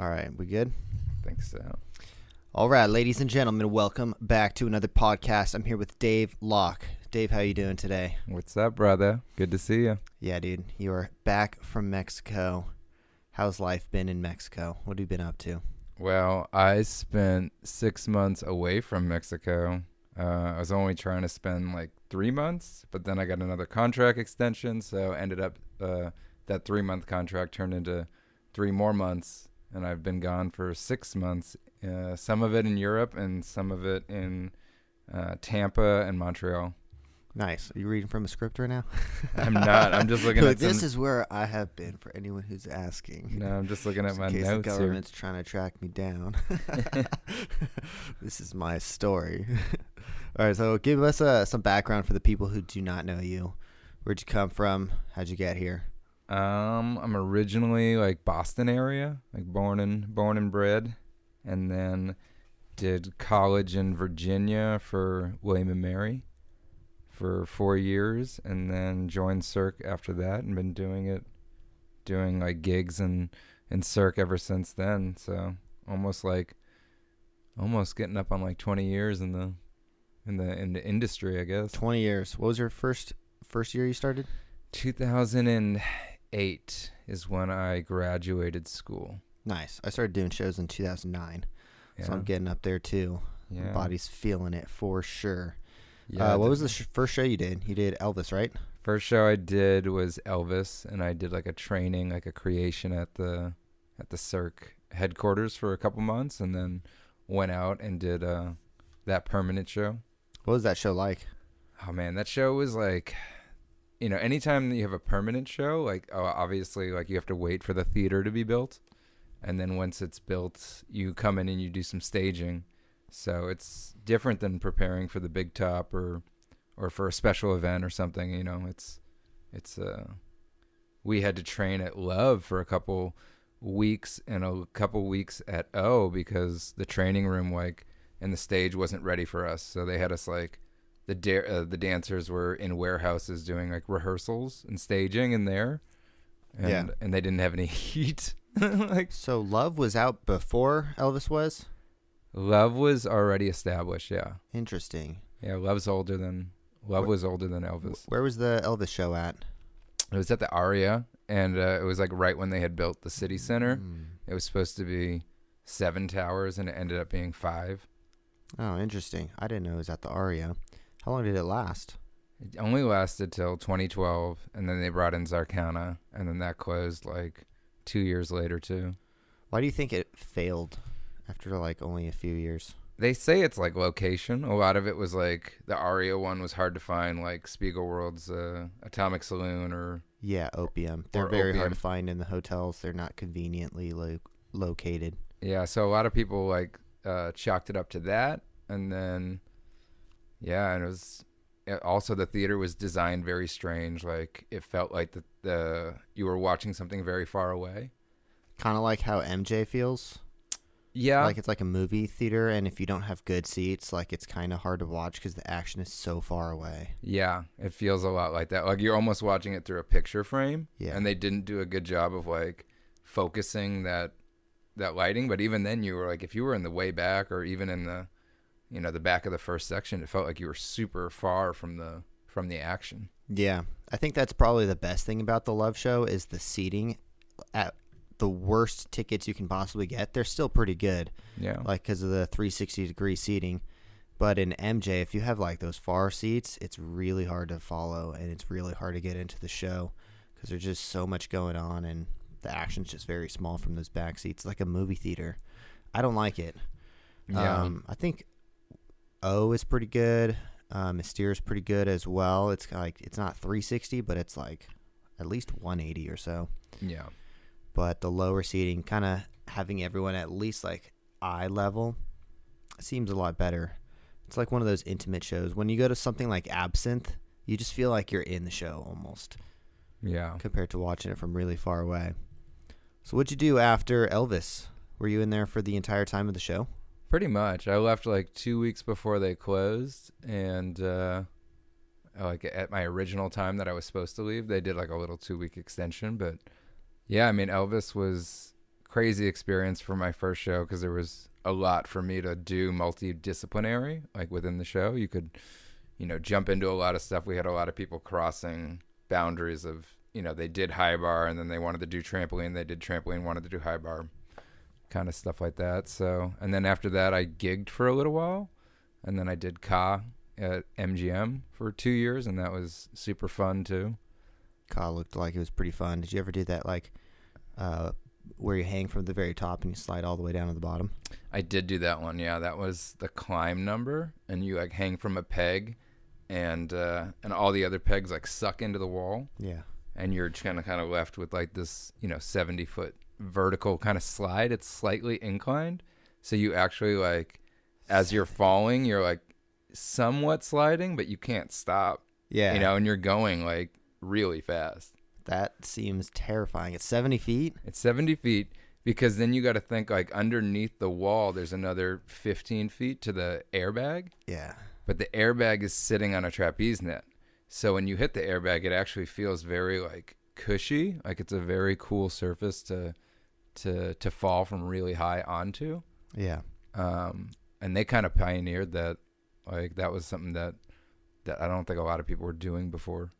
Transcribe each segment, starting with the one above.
All right, we good? Think so. All right, ladies and gentlemen, welcome back to another podcast. I'm here with Dave Locke. Dave, how you doing today? What's up, brother? Good to see you. Yeah, dude, you are back from Mexico. How's life been in Mexico? What have you been up to? Well, I spent 6 months away from Mexico. I was only trying to spend like 3 months, but then I got another contract extension, so ended up that 3-month contract turned into 3 more months, and I've been gone for 6 months. Some of it in Europe and some of it in Tampa and Montreal. Nice. Are you reading from a script right now? I'm not. I'm just looking at This is where I have been for anyone who's asking. No, I'm just looking at my in case notes the government's trying to track me down. This is my story. All right, so give us some background for the people who do not know you. Where'd you come from? How'd you get here? I'm originally like Boston area, like born and bred, and then did college in Virginia for William and Mary for 4 years, and then joined Cirque after that, and been doing like gigs in Cirque ever since then. So almost getting up on like 20 years in the industry, I guess. 20 years. What was your first year you started? 2008 is when I graduated school. Nice. I started doing shows in 2009, Yeah. so I'm getting up there too. Yeah. My body's feeling it for sure. Yeah. What was the first show you did? You did Elvis, right? First show I did was Elvis, and I did like a training, like a creation at the Cirque headquarters for a couple months, and then went out and did that permanent show. What was that show like? Oh man, that show was like, anytime that you have a permanent show, like obviously like you have to wait for the theater to be built, and then once it's built, you come in and you do some staging. So it's different than preparing for the big top or for a special event or something. We had to train at Love for a couple weeks and a couple weeks at O because the training room and the stage wasn't ready for us. So they had us like the dancers were in warehouses doing like rehearsals and staging in there, and they didn't have any heat. So Love was out before Elvis was? Love was already established, yeah. Interesting. Yeah, Love was older than Elvis. Where was the Elvis show at? It was at the Aria, and it was like right when they had built the city center. It was supposed to be 7 towers, and it ended up being 5. Oh, interesting. I didn't know it was at the Aria. How long did it last? It only lasted till 2012, and then they brought in Zarkana, and then that closed like 2 years later too. Why do you think it failed after like only a few years? They say it's like location. A lot of it was like the Aria one was hard to find, like Spiegelworld's Atomic Saloon or... Yeah, Opium. They're very hard to find in the hotels. They're not conveniently located. Yeah, so a lot of people like chalked it up to that. And then, yeah, and also the theater was designed very strange. Like it felt like you were watching something very far away. Kind of like how MJ feels. Yeah. Like it's like a movie theater, and if you don't have good seats, like it's kind of hard to watch because the action is so far away. Yeah, it feels a lot like that. Like you're almost watching it through a picture frame. Yeah. And they didn't do a good job of like focusing that lighting. But even then, you were like, if you were in the way back or even in the, the back of the first section, it felt like you were super far from the action. Yeah, I think that's probably the best thing about the Love show is the seating. At the worst tickets you can possibly get, they're still pretty good. Yeah. Like because of the 360-degree seating. But in MJ, if you have like those far seats, it's really hard to follow, and it's really hard to get into the show because there's just so much going on, and the action's just very small from those back seats. It's like a movie theater. I don't like it. Yeah. I think O is pretty good. Mysteria is pretty good as well. It's like it's not 360, but it's like at least 180 or so. Yeah. But the lower seating, kind of having everyone at least like eye level, seems a lot better. It's like one of those intimate shows. When you go to something like Absinthe, you just feel like you're in the show almost. Yeah. Compared to watching it from really far away. So what'd you do after Elvis? Were you in there for the entire time of the show? Pretty much. I left like 2 weeks before they closed, and like at my original time that I was supposed to leave, they did like a little 2-week extension. But yeah, I mean, Elvis was crazy experience for my first show because there was a lot for me to do multidisciplinary, like within the show. You could, jump into a lot of stuff. We had a lot of people crossing boundaries of, they did high bar and then they wanted to do trampoline. They did trampoline, wanted to do high bar, kind of stuff like that. So, and then after that, I gigged for a little while, and then I did KA at MGM for 2 years, and that was super fun too. KA looked like it was pretty fun. Did you ever do that, like, where you hang from the very top and you slide all the way down to the bottom? I did do that one. Yeah, that was the climb number, and you like hang from a peg, and all the other pegs like suck into the wall. Yeah. And you're kind of left with like this, 70-foot vertical kind of slide. It's slightly inclined, so you actually like, as you're falling, you're like somewhat sliding, but you can't stop. Yeah. And you're going like really fast. That seems terrifying. It's 70 feet? It's 70 feet because then you got to think like underneath the wall, there's another 15 feet to the airbag. Yeah. But the airbag is sitting on a trapeze net. So when you hit the airbag, it actually feels very like cushy. Like it's a very cool surface to fall from really high onto. Yeah. And they kind of pioneered that. Like that was something that I don't think a lot of people were doing before.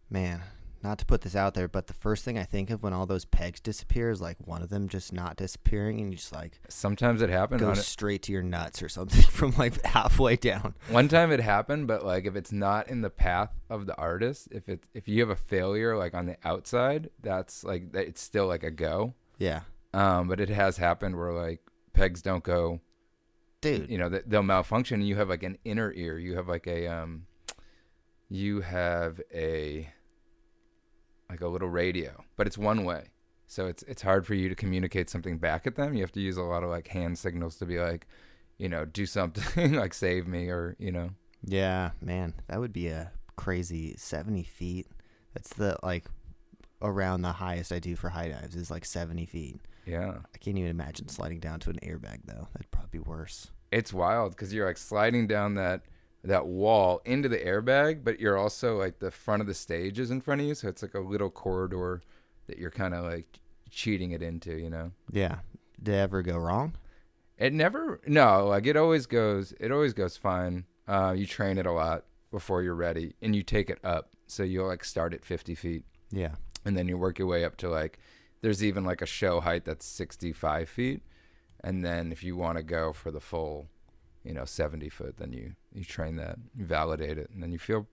Man, not to put this out there, but the first thing I think of when all those pegs disappear is like one of them just not disappearing, and you just like sometimes it happens. Goes straight to your nuts or something from like halfway down. One time it happened, but like if it's not in the path of the artist, if you have a failure like on the outside, that's like it's still like a go. Yeah. But it has happened where like pegs don't go. Dude. They'll malfunction, and you have like an inner ear. You have like a like a little radio, but it's one way. So it's hard for you to communicate something back at them. You have to use a lot of like hand signals to be like, do something like save me or. Yeah, man, that would be a crazy 70 feet. That's the like around the highest I do for high dives is like 70 feet. Yeah. I can't even imagine sliding down to an airbag though. That'd probably be worse. It's wild because you're like sliding down that wall into the airbag, but you're also like the front of the stage is in front of you, so it's like a little corridor that you're kind of like cheating it into, Yeah. Did it ever go wrong? Like it always goes fine. You train it a lot before you're ready, and you take it up, so you'll like start at 50 feet. Yeah. And then you work your way up to like, there's even like a show height that's 65 feet, and then if you want to go for the full 70 foot, then you train that, you validate it, and then you feel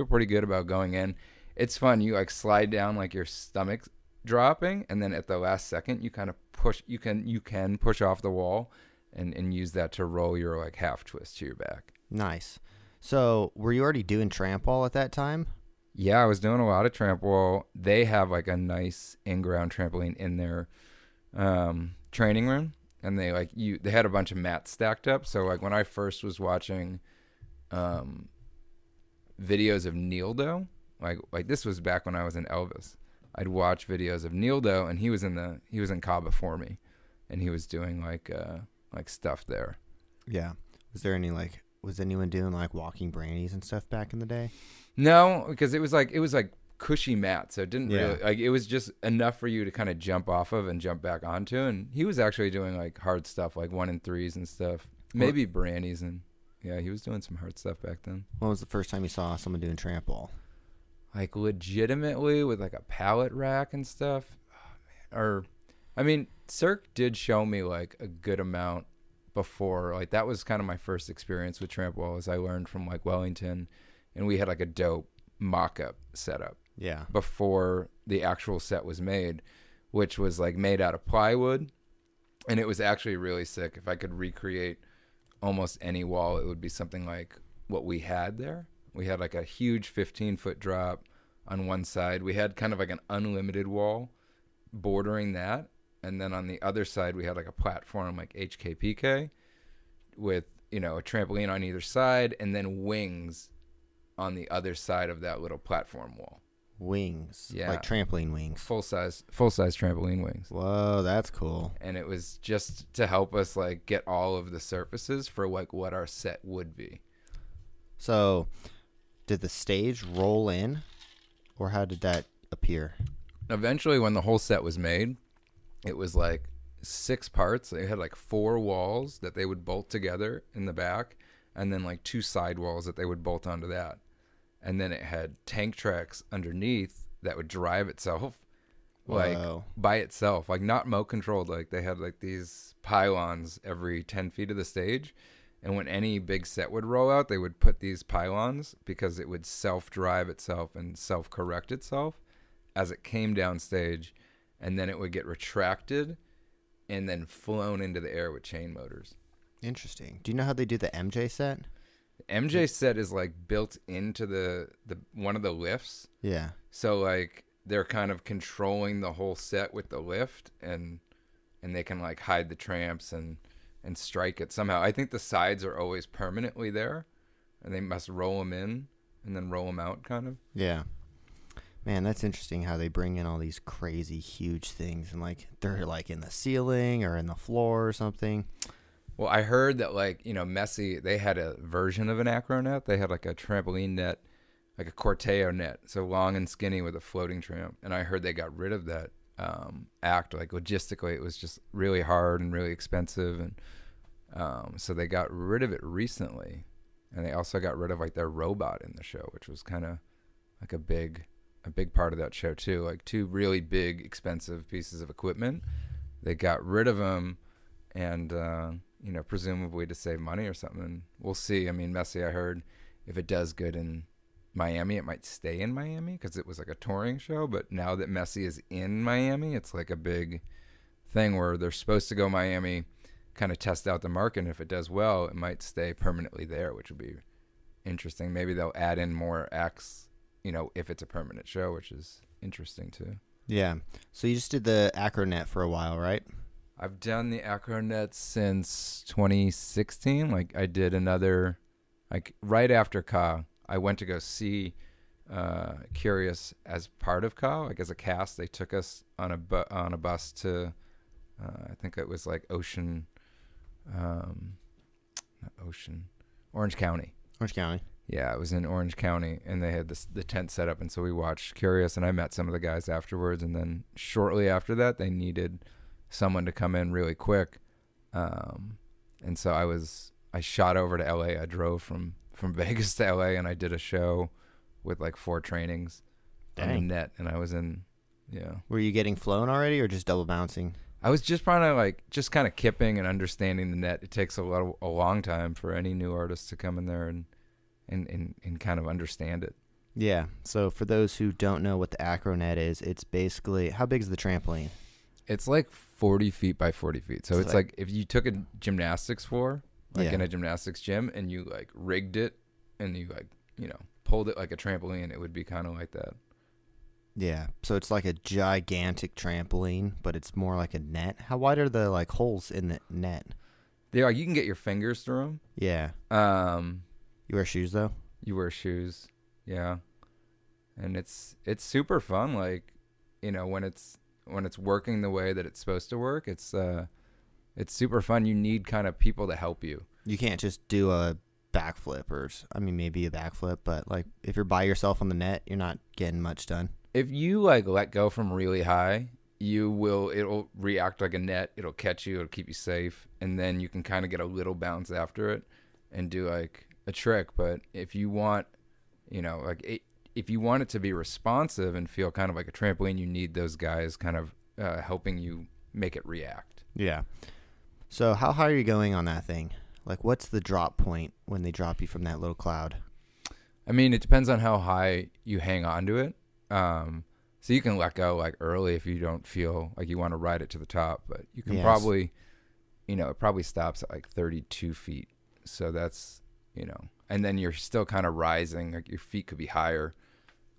pretty good about going in. It's fun. You like slide down like your stomach's dropping, and then at the last second you kind of push, you can push off the wall and use that to roll your like half twist to your back. Nice. So were you already doing tramp wall at that time? Yeah, I was doing a lot of tramp wall. They have like a nice in-ground trampoline in their training room. And they had a bunch of mats stacked up. So like when I first was watching videos of Neildo, like this was back when I was in Elvis. I'd watch videos of Neildo, and he was in KA before me, and he was doing like stuff there. Yeah. Was anyone doing like walking brannies and stuff back in the day? No, because it was like cushy mat, so it didn't really like, it was just enough for you to kind of jump off of and jump back onto. And he was actually doing like hard stuff, like 1 and 3s and stuff, maybe brannies, and yeah, he was doing some hard stuff back then. When was the first time you saw someone doing tramp wall? Like legitimately with like a pallet rack and stuff. Cirque did show me like a good amount before. Like that was kind of my first experience with tramp wall, as I learned from like Wellington, and we had like a dope mock-up setup. Yeah. Before the actual set was made, which was like made out of plywood, and it was actually really sick. If I could recreate almost any wall, it would be something like what we had there. We had like a huge 15-foot drop on one side. We had kind of like an unlimited wall bordering that, and then on the other side we had like a platform like HKPK with a trampoline on either side, and then wings on the other side of that little platform wall. Wings. Yeah. Like trampoline wings. Full size trampoline wings. Whoa, that's cool. And it was just to help us like get all of the surfaces for like what our set would be. So did the stage roll in, or how did that appear? Eventually when the whole set was made, it was like 6 parts. They had like 4 walls that they would bolt together in the back, and then like 2 side walls that they would bolt onto that. And then it had tank tracks underneath that would drive itself, like Whoa. by itself, like not remote controlled. Like they had like these pylons every 10 feet of the stage. And when any big set would roll out, they would put these pylons because it would self-drive itself and self-correct itself as it came down stage. And then it would get retracted and then flown into the air with chain motors. Interesting. Do you know how they do the MJ set? The MJ set is like built into the one of the lifts. Yeah. So like they're kind of controlling the whole set with the lift, and they can like hide the tramps and strike it somehow. I think the sides are always permanently there, and they must roll them in and then roll them out kind of. Yeah. Man, that's interesting how they bring in all these crazy huge things, and like they're like in the ceiling or in the floor or something. Well, I heard that like, Messi, they had a version of an acronet. They had like a trampoline net, like a Corteo net, so long and skinny with a floating tramp. And I heard they got rid of that act. Like logistically, it was just really hard and really expensive, and so they got rid of it recently. And they also got rid of like their robot in the show, which was kind of like a big part of that show too. Like 2 really big, expensive pieces of equipment. They got rid of them, and presumably to save money or something. We'll see. I mean, Messi, I heard if it does good in Miami, it might stay in Miami because it was like a touring show. But now that Messi is in Miami, it's like a big thing where they're supposed to go Miami, kind of test out the market. And if it does well, it might stay permanently there, which would be interesting. Maybe they'll add in more acts, if it's a permanent show, which is interesting too. Yeah. So you just did the Acronet for a while, right? I've done the acronet since 2016. Like I did another, like right after KA, I went to go see Kurios as part of KA, like as a cast. They took us on a bus to, I think it was like Orange County. Orange County. Yeah, it was in Orange County, and they had the tent set up, and so we watched Kurios, and I met some of the guys afterwards, and then shortly after that, they needed someone to come in really quick, and so I shot over to LA. I drove from Vegas to LA, and I did a show with like 4 trainings on the net, and I was in, yeah. Were you getting flown already, or just double bouncing? I was just trying to like just kind of kipping and understanding the net. It takes a long time for any new artist to come in there and kind of understand it. Yeah. So for those who don't know what the Acronet is, it's basically, how big is the trampoline? It's like 40 feet by 40 feet. So it's like if you took a gymnastics floor, like in a gymnastics gym, and you like rigged it and you like, pulled it like a trampoline, it would be kind of like that. Yeah. So it's like a gigantic trampoline, but it's more like a net. How wide are the like holes in the net? They're like, you can get your fingers through them. Yeah. You wear shoes though? You wear shoes. Yeah. And it's super fun. Like, when it's working the way that it's supposed to work, it's super fun. You need kind of people to help you. You can't just do a backflip maybe a backflip, but like if you're by yourself on the net, you're not getting much done. If you like let go from really high, it'll react like a net. It'll catch you. It'll keep you safe. And then you can kind of get a little bounce after it and do like a trick. But if you want, if you want it to be responsive and feel kind of like a trampoline, you need those guys kind of helping you make it react. Yeah. So how high are you going on that thing? Like, what's the drop point when they drop you from that little cloud? I mean, it depends on how high you hang on to it. So you can let go like early if you don't feel like you want to ride it to the top, but you can probably, it probably stops at like 32 feet. So that's, and then you're still kind of rising, like your feet could be higher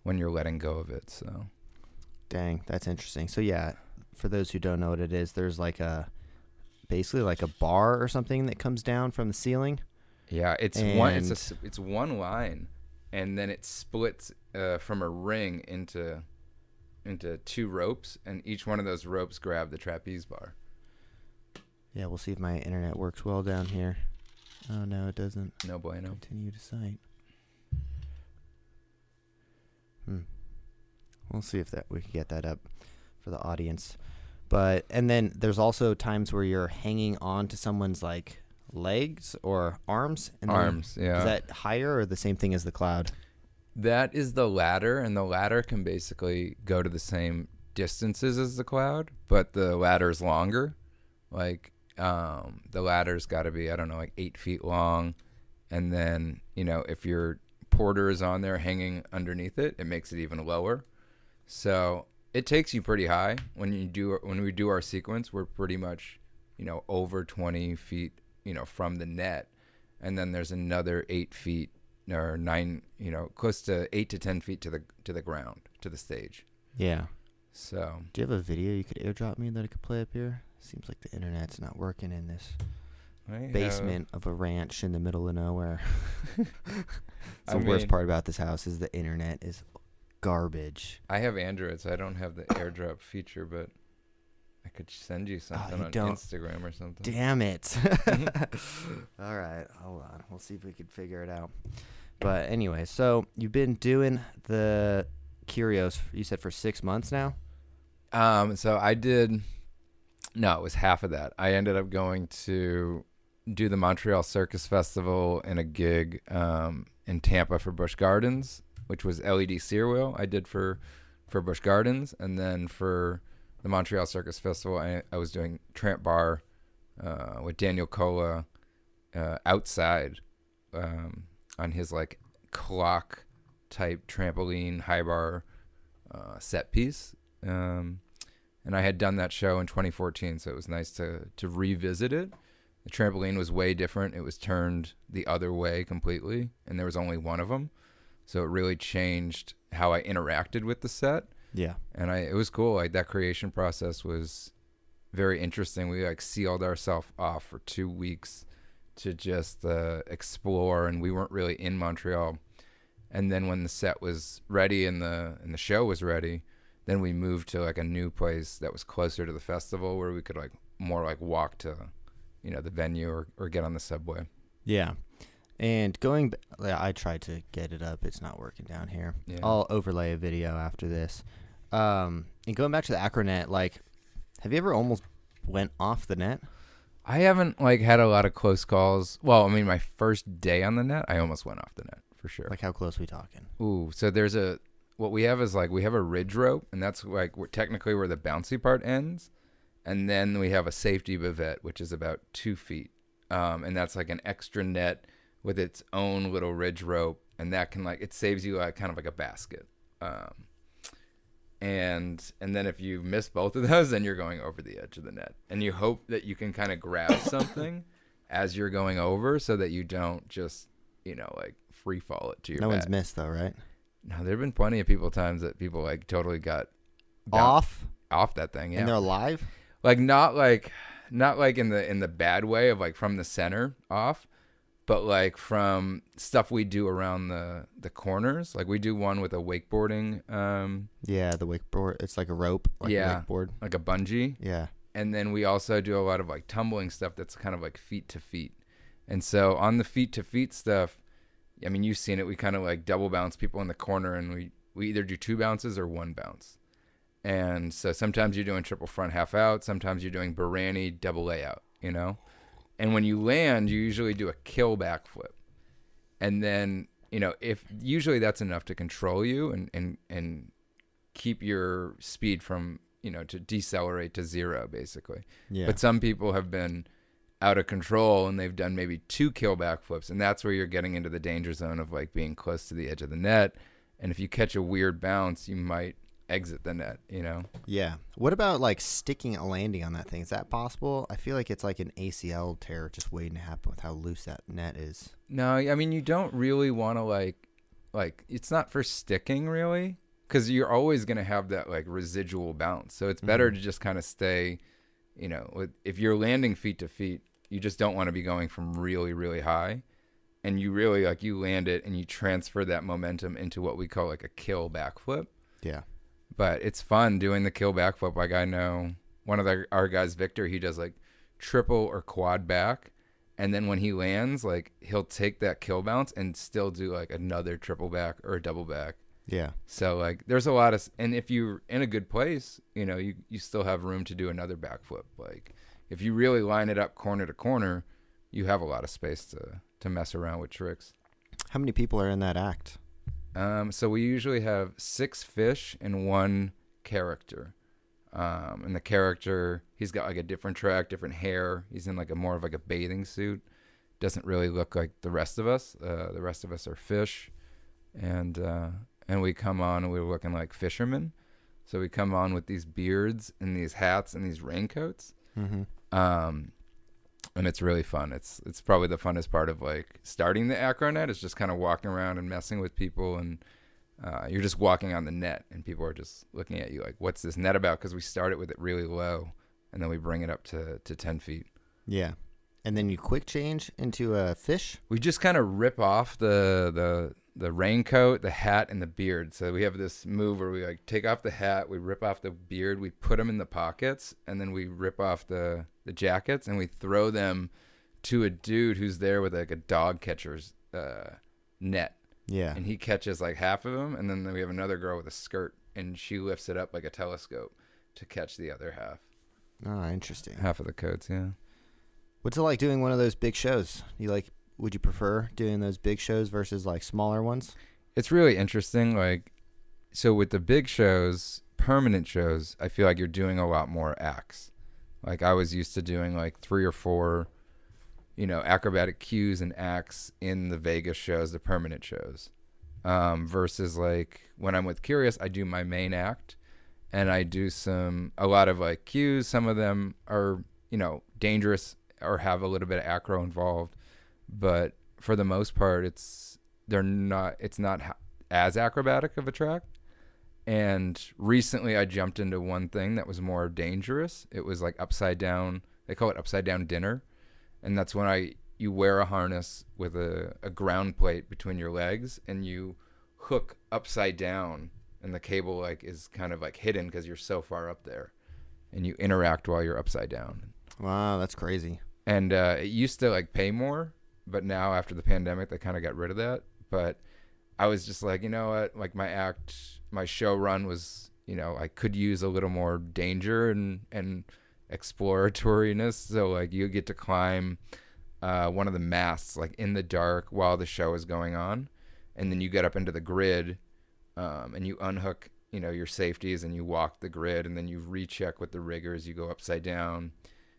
when you're letting go of it. So, dang, that's interesting. So yeah, for those who don't know what it is, there's like basically like a bar or something that comes down from the ceiling. Yeah, it's one line, and then it splits from a ring into 2 ropes, and each one of those ropes grab the trapeze bar. Yeah, we'll see if my internet works well down here. Oh no, it doesn't. No bueno. Continue to site. We'll see if we can get that up for the audience. And then there's also times where you're hanging on to someone's like legs or arms. And Arms, yeah. Is that higher or the same thing as the cloud? That is the ladder, and the ladder can basically go to the same distances as the cloud, but the ladder's longer. Like, the ladder's got to be, I don't know, like 8 feet long. And then, if your porter is on there hanging underneath it, it makes it even lower. So it takes you pretty high. When we do our sequence, we're pretty much, over 20 feet, from the net. And then there's another 8 feet or 9, close to 8 to 10 feet to the ground, to the stage. Yeah. So do you have a video you could airdrop me that I could play up here? Seems like the internet's not working in this basement of a ranch in the middle of nowhere. The worst part about this house is the internet is garbage. I have Android, so I don't have the airdrop feature, but I could send you something on Instagram or something. Damn it. All right, hold on. We'll see if we can figure it out. But anyway, so you've been doing the Kurios, you said, for 6 months now? So I did... No, it was half of that. I ended up going to do the Montreal Circus Festival and a gig in Tampa for Busch Gardens, which was LED Sear Wheel I did for Busch Gardens. And then for the Montreal Circus Festival, I was doing Tramp Bar with Daniel Cola outside on his like clock type trampoline high bar set piece. And I had done that show in 2014, so it was nice to revisit it. The trampoline was way different. It was turned the other way completely, and there was only one of them. So it really changed how I interacted with the set. Yeah. And it was cool. Like, that creation process was very interesting. We like sealed ourselves off for 2 weeks to just explore, and we weren't really in Montreal. And then when the set was ready and the show was ready, then we moved to like a new place that was closer to the festival where we could like more like walk to, the venue or get on the subway. Yeah. And I tried to get it up. It's not working down here. Yeah. I'll overlay a video after this. And going back to the acronet, like, have you ever almost went off the net? I haven't like had a lot of close calls. Well, I mean, my first day on the net, I almost went off the net for sure. Like, how close are we talking? Ooh, so what we have is like we have a ridge rope, and that's like technically where the bouncy part ends, and then we have a safety bivette, which is about 2 feet, and that's like an extra net with its own little ridge rope, and that can like it saves you like kind of like a basket, and then if you miss both of those, then you're going over the edge of the net, and you hope that you can kind of grab something as you're going over, so that you don't just like free fall it to your back. No one's missed though, right? No, there have been plenty of times that people like totally got off that thing. Yeah, and they're alive. Like not like in the bad way of like from the center off, but like from stuff we do around the corners. Like we do one with a wakeboarding. Yeah, the wakeboard. It's like a rope. Like a wakeboard. Like a bungee. Yeah. And then we also do a lot of like tumbling stuff that's kind of like feet to feet. And so on the feet to feet stuff, I mean, you've seen it. We kind of like double bounce people in the corner, and we either do 2 bounces or 1 bounce. And so sometimes you're doing triple front half out. Sometimes you're doing Barani double layout, And when you land, you usually do a kill backflip. And then, if usually that's enough to control you and keep your speed from, to decelerate to 0, basically. Yeah. But some people have been out of control, and they've done maybe 2 kill backflips, and that's where you're getting into the danger zone of like being close to the edge of the net. And if you catch a weird bounce, you might exit the net. Yeah. What about like sticking a landing on that thing? Is that possible? I feel like it's like an ACL tear just waiting to happen with how loose that net is. No, I mean, you don't really want to like it's not for sticking really, because you're always going to have that like residual bounce. So it's better to just kind of stay, if you're landing feet to feet, you just don't want to be going from really, really high. And you really like you land it and you transfer that momentum into what we call like a kill backflip. Yeah. But it's fun doing the kill backflip. Like I know one of our guys, Victor, he does like triple or quad back. And then when he lands, like he'll take that kill bounce and still do like another triple back or a double back. Yeah. So like there's a lot of, and if you're in a good place, you still have room to do another backflip. Like if you really line it up corner to corner, you have a lot of space to mess around with tricks. How many people are in that act? So we usually have 6 fish and 1 character. And the character, he's got like a different track, different hair. He's in like a more of like a bathing suit. Doesn't really look like the rest of us. The rest of us are fish, and we come on and we're looking like fishermen. So we come on with these beards and these hats and these raincoats. Mm-hmm. And it's really fun. It's probably the funnest part of like starting the acronet is just kind of walking around and messing with people, and you're just walking on the net and people are just looking at you like, what's this net about? Because we started with it really low and then we bring it up to 10 feet. Yeah. And then you quick change into a fish? We just kind of rip off the raincoat, the hat, and the beard. So we have this move where we like take off the hat, we rip off the beard, we put them in the pockets, and then we rip off the jackets and we throw them to a dude who's there with like a dog catcher's net. Yeah. And he catches like half of them, and then we have another girl with a skirt, and she lifts it up like a telescope to catch the other half. Oh, interesting. Half of the coats, yeah. What's it like doing one of those big shows? Would you prefer doing those big shows versus like smaller ones? It's really interesting. Like, so with the big shows, permanent shows, I feel like you're doing a lot more acts. Like I was used to doing like 3 or 4, acrobatic cues and acts in the Vegas shows, the permanent shows. Versus like when I'm with Kurios, I do my main act and I do a lot of like cues. Some of them are, dangerous or have a little bit of acro involved. But for the most part, it's not as acrobatic of a track. And recently I jumped into one thing that was more dangerous. It was like upside down. They call it upside down dinner. And that's when you wear a harness with a ground plate between your legs and you hook upside down and the cable like is kind of like hidden because you're so far up there and you interact while you're upside down. Wow, that's crazy. And it used to like pay more, but now after the pandemic, they kind of got rid of that. But I was just like, you know what? Like my show run was, I could use a little more danger and exploratoriness. So like you get to climb one of the masts like in the dark while the show is going on. And then you get up into the grid and you unhook, your safeties and you walk the grid and then you recheck with the riggers. You go upside down,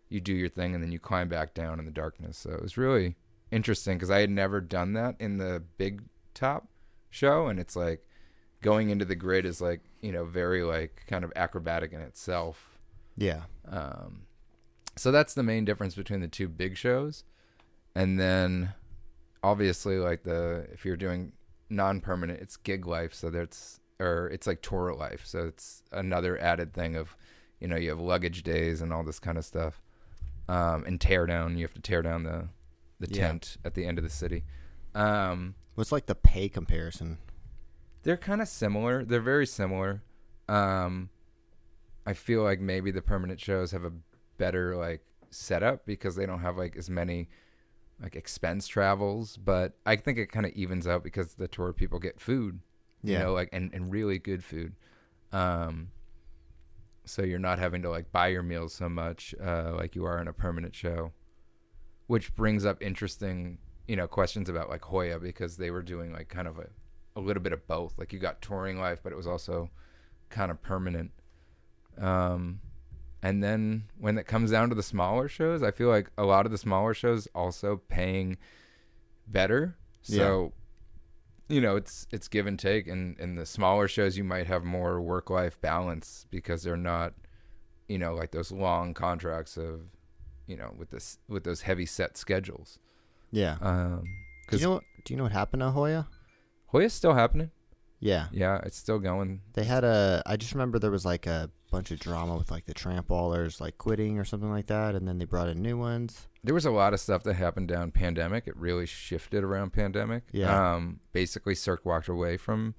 you do your thing, and then you climb back down in the darkness. So it was really interesting because I had never done that in the big top show. And it's like going into the grid is like, very like kind of acrobatic in itself. Yeah. So that's the main difference between the 2 big shows. And then obviously like if you're doing non-permanent, it's gig life. So it's like tour life. So it's another added thing of, you have luggage days and all this kind of stuff. And you have to tear down the tent at the end of the city. What's like the pay comparison? They're kind of similar. They're very similar. I feel like maybe the permanent shows have a better like setup because they don't have like as many like expense travels, but I think it kind of evens out because the tour people get food, like and really good food. So you're not having to like buy your meals so much like you are in a permanent show, which brings up interesting, questions about like Hoya because they were doing like kind of a little bit of both. Like you got touring life, but it was also kind of permanent. And then when it comes down to the smaller shows, I feel like a lot of the smaller shows also paying better. So, it's give and take. And in the smaller shows, you might have more work-life balance because they're not, like those long contracts of, with those heavy set schedules. Yeah. Do you know what happened to Hoya? Hoya's still happening. Yeah. Yeah, it's still going. I just remember there was like a bunch of drama with like the tramp wallers like quitting or something like that, and then they brought in new ones. There was a lot of stuff that happened down pandemic. It really shifted around pandemic. Yeah. Basically Cirque walked away from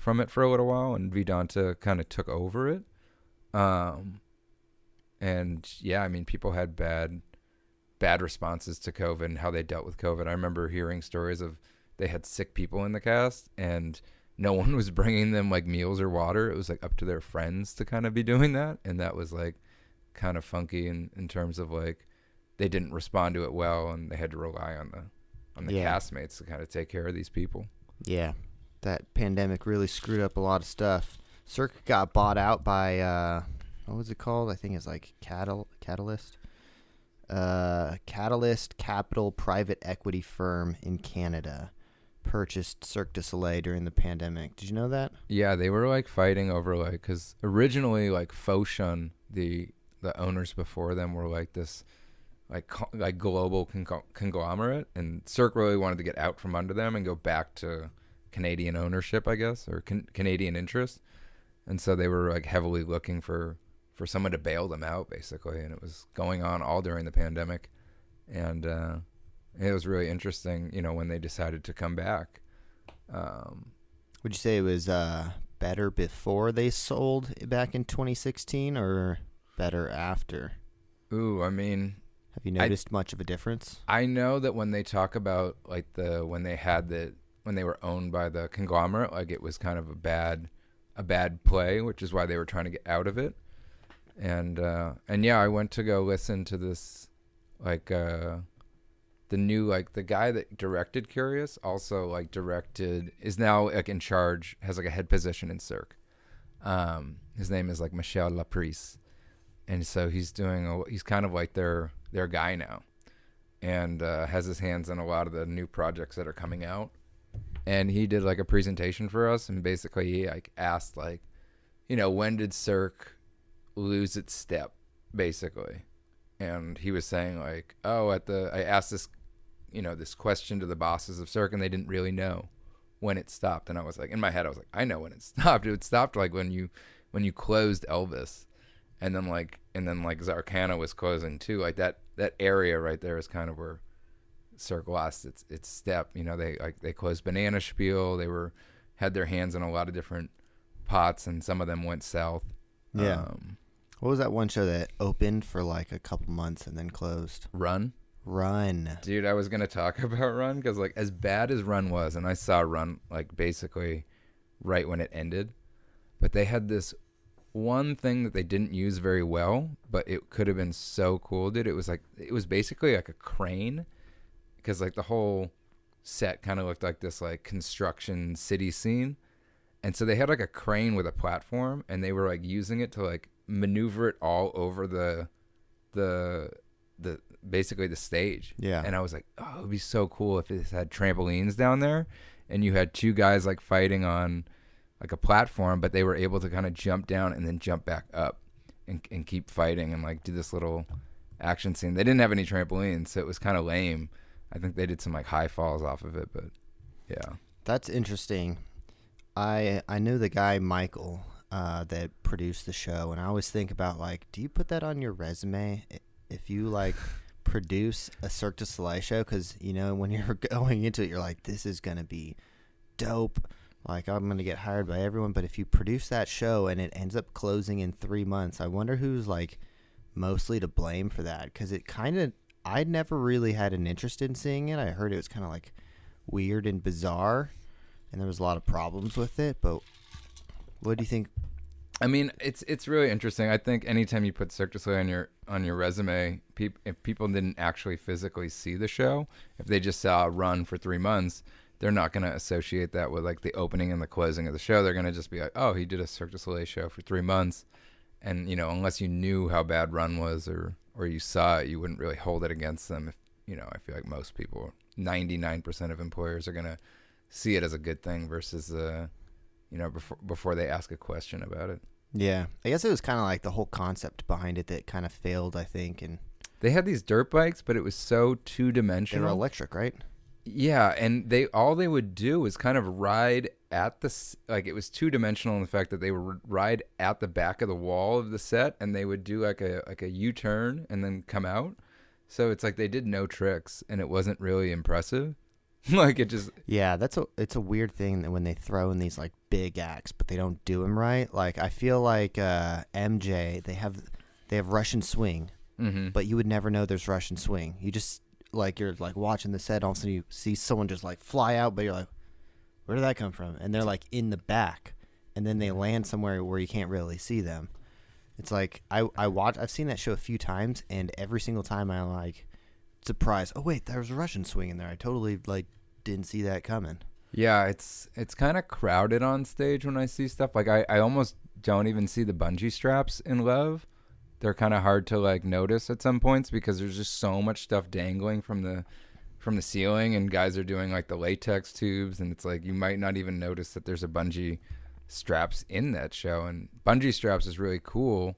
it for a little while and Vedanta kind of took over it. And yeah, I mean people had bad responses to COVID and how they dealt with COVID. I remember hearing stories of they had sick people in the cast and no one was bringing them like meals or water. It was like up to their friends to kind of be doing that. And that was like kind of funky in terms of like they didn't respond to it well, and they had to rely on the castmates to kind of take care of these people. Yeah, that pandemic really screwed up a lot of stuff. Cirque got bought out by what was it called? I think it's like Catalyst. Catalyst Capital private equity firm in Canada purchased Cirque du Soleil during the pandemic. Did you know that? Yeah, they were like fighting over like, because originally like Foshun, the owners before them were like this like global conglomerate, and Cirque really wanted to get out from under them and go back to Canadian ownership, I guess, or Canadian interest. And so they were like heavily looking for someone to bail them out, basically. And it was going on all during the pandemic. And it was really interesting, you know, when they decided to come back. Would you say it was better before they sold back in 2016 or better after? Ooh, I mean, have you noticed much of a difference? I know that when they talk about like when they were owned by the conglomerate, like it was kind of a bad play, which is why they were trying to get out of it. And yeah, I went to go listen to this, like the new, like the guy that directed Kurios also like is now like in charge, has like a head position in Cirque. His name is like Michel Laprise, and so he's kind of like their guy now, and has his hands in a lot of the new projects that are coming out. And he did like a presentation for us, and basically he like asked like, you know, when did Cirque lose its step, basically. And he was saying like, oh, I asked this, you know, this question to the bosses of Cirque, and they didn't really know when it stopped. And I was like, in my head, I was like, I know when it stopped. It stopped like when you closed Elvis, and then like Zarkana was closing too. Like that area right there is kind of where Cirque lost its step. You know, they closed Banana Spiel. They had their hands in a lot of different pots, and some of them went south. Yeah. What was that one show that opened for like a couple months and then closed? Run. Dude, I was going to talk about Run because like as bad as Run was, and I saw Run like basically right when it ended, but they had this one thing that they didn't use very well, but it could have been so cool, dude. It was basically like a crane, because like the whole set kind of looked like this like construction city scene. And so they had like a crane with a platform, and they were like using it to like maneuver it all over the basically the stage. Yeah. And I was like, oh, it would be so cool if it had trampolines down there, and you had two guys like fighting on like a platform, but they were able to kind of jump down and then jump back up and keep fighting and like do this little action scene. They didn't have any trampolines, so it was kind of lame. I think they did some like high falls off of it, but yeah. That's interesting. I knew the guy Michael that produced the show, and I always think about like, do you put that on your resume if you like produce a Cirque du Soleil show? Because you know when you're going into it, you're like, this is gonna be dope. Like I'm gonna get hired by everyone. But if you produce that show and it ends up closing in 3 months, I wonder who's like mostly to blame for that. Because I never really had an interest in seeing it. I heard it was kind of like weird and bizarre, and there was a lot of problems with it. But what do you think? I mean, it's really interesting. I think anytime you put Cirque du Soleil on your resume, if people didn't actually physically see the show, if they just saw a run for 3 months, they're not going to associate that with like the opening and the closing of the show. They're going to just be like, oh, he did a Cirque du Soleil show for 3 months. And, you know, unless you knew how bad Run was or you saw it, you wouldn't really hold it against them. If, you know, I feel like most people, 99% of employers are going to see it as a good thing versus, you know, before they ask a question about it. Yeah. I guess it was kind of like the whole concept behind it that kind of failed, I think. And they had these dirt bikes, but it was so two-dimensional. They were electric, right? Yeah, and all they would do was kind of ride at like it was two-dimensional in the fact that they would ride at the back of the wall of the set, and they would do like a U-turn and then come out. So it's like they did no tricks, and it wasn't really impressive. Like it just it's a weird thing that when they throw in these like big acts, but they don't do them right. Like I feel like MJ, they have Russian swing, but you would never know there's Russian swing. You just like you're like watching the set, all of a sudden you see someone just like fly out, but you're like, where did that come from? And they're like in the back, and then they land somewhere where you can't really see them. It's like I've seen that show a few times, and every single time I'm like surprised. Oh wait, there was a Russian swing in there. I totally like didn't see that coming. Yeah, it's kind of crowded on stage when I see stuff. Like I almost don't even see the bungee straps in Love. They're kind of hard to like notice at some points because there's just so much stuff dangling from the ceiling, and guys are doing like the latex tubes, and it's like you might not even notice that there's a bungee straps in that show. And bungee straps is really cool.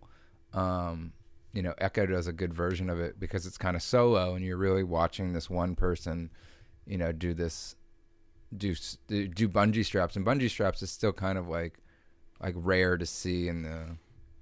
Echo does a good version of it because it's kind of solo, and you're really watching this one person, do bungee straps. And bungee straps is still kind of like rare to see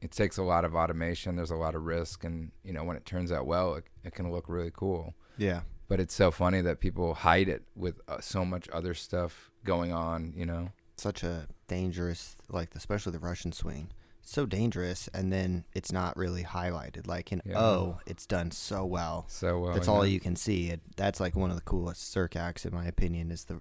it takes a lot of automation. There's a lot of risk, and when it turns out well, it can look really cool. Yeah. But it's so funny that people hide it with so much other stuff going on. Such a dangerous, like especially the Russian swing. So dangerous, and then it's not really highlighted. Like it's done so well. So well. That's all you can see. That's like one of the coolest Cirque acts, in my opinion, is the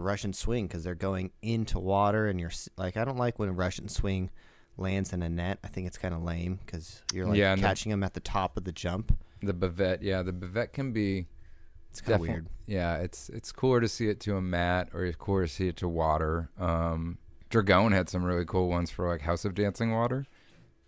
Russian swing, because they're going into water, and you're like, I don't like when a Russian swing lands in a net. I think it's kind of lame because you're like catching them at the top of the jump. The bavette can be. It's kind of weird. Yeah, it's cooler to see it to a mat, or it's cooler to see it to water. Dragon had some really cool ones for like House of Dancing water.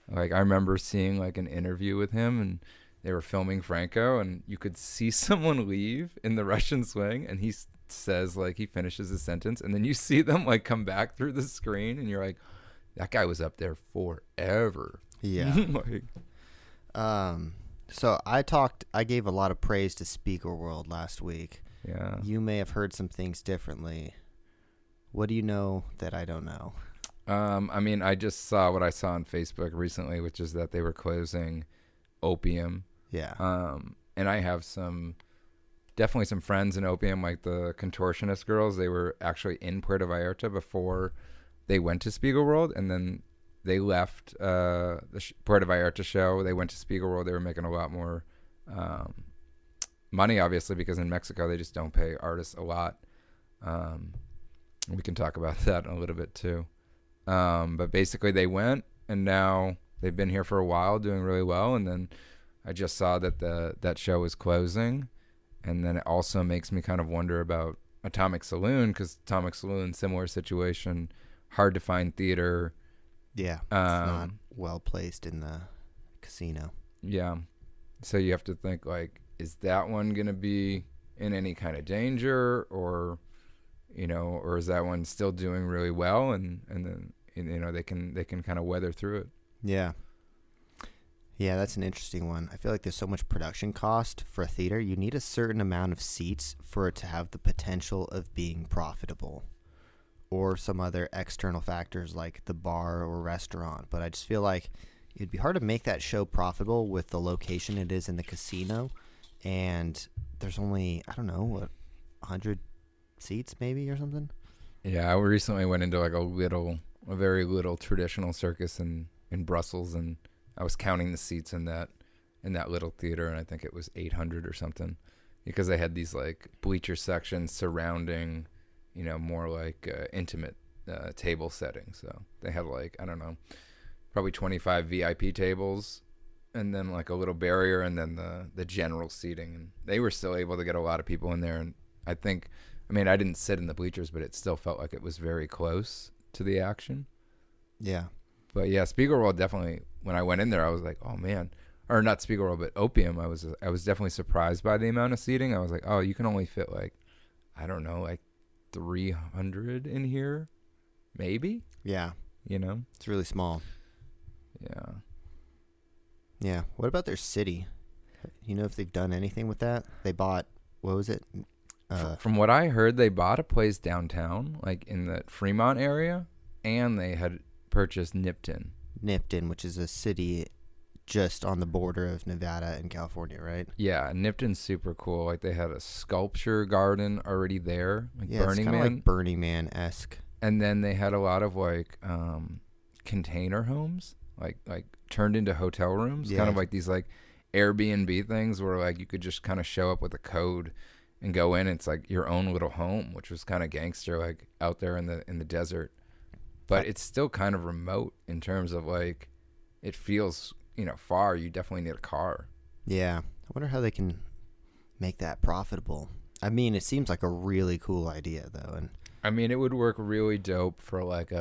Like I remember seeing like an interview with him, and they were filming Franco, and you could see someone leave in the Russian swing, and he says like he finishes his sentence, and then you see them like come back through the screen, and you're like, that guy was up there forever. Yeah. So I gave a lot of praise to Speaker World last week. Yeah. You may have heard some things differently. What do you know that I don't know? I just saw what I saw on Facebook recently, which is that they were closing Opium. Yeah. And I have definitely some friends in Opium, like the Contortionist girls. They were actually in Puerto Vallarta before they went to Spiegel World, and then they left the Puerto Vallarta show. They went to Spiegel World. They were making a lot more money, obviously, because in Mexico they just don't pay artists a lot. We can talk about that a little bit too. But basically they went, and now they've been here for a while doing really well. And then I just saw that that show is closing. And then it also makes me kind of wonder about Atomic Saloon, because Atomic Saloon, similar situation, hard to find theater. Yeah, it's not well placed in the casino. Yeah. So you have to think, like, is that one going to be in any kind of danger, or is that one still doing really well, and then they can kind of weather through it. Yeah. Yeah, that's an interesting one. I feel like there's so much production cost for a theater. You need a certain amount of seats for it to have the potential of being profitable, or some other external factors like the bar or restaurant. But I just feel like it'd be hard to make that show profitable with the location it is in the casino, and there's only, I don't know, 100 seats maybe or something. Yeah, I recently went into like a very little traditional circus in Brussels, and I was counting the seats in that little theater, and I think it was 800 or something, because they had these like bleacher sections surrounding, more like intimate table settings. So they had like, I don't know, probably 25 VIP tables, and then like a little barrier, and then the general seating, and they were still able to get a lot of people in there. And I didn't sit in the bleachers, but it still felt like it was very close to the action. Yeah. But yeah, Spiegel World definitely, when I went in there, I was like, oh man, or not Spiegel World, but Opium. I was definitely surprised by the amount of seating. I was like, oh, you can only fit like, I don't know, like 300 in here, maybe. Yeah. It's really small. Yeah. Yeah. What about their city? If they've done anything with that? They bought, what was it? From what I heard, they bought a place downtown, like in the Fremont area, and they had purchased Nipton, which is a city just on the border of Nevada and California, right? Yeah, Nipton's super cool. Like they had a sculpture garden already there, like Burning Man, like Burning Man-esque. And then they had a lot of like container homes, like turned into hotel rooms, kind of like these like Airbnb things where like you could just kind of show up with a code and go in. It's like your own little home, which was kind of gangster, like out there in the desert. But it's still kind of remote in terms of like it feels, far. You definitely need a car. Yeah. I wonder how they can make that profitable. I mean, it seems like a really cool idea, though. And I mean, it would work really dope for like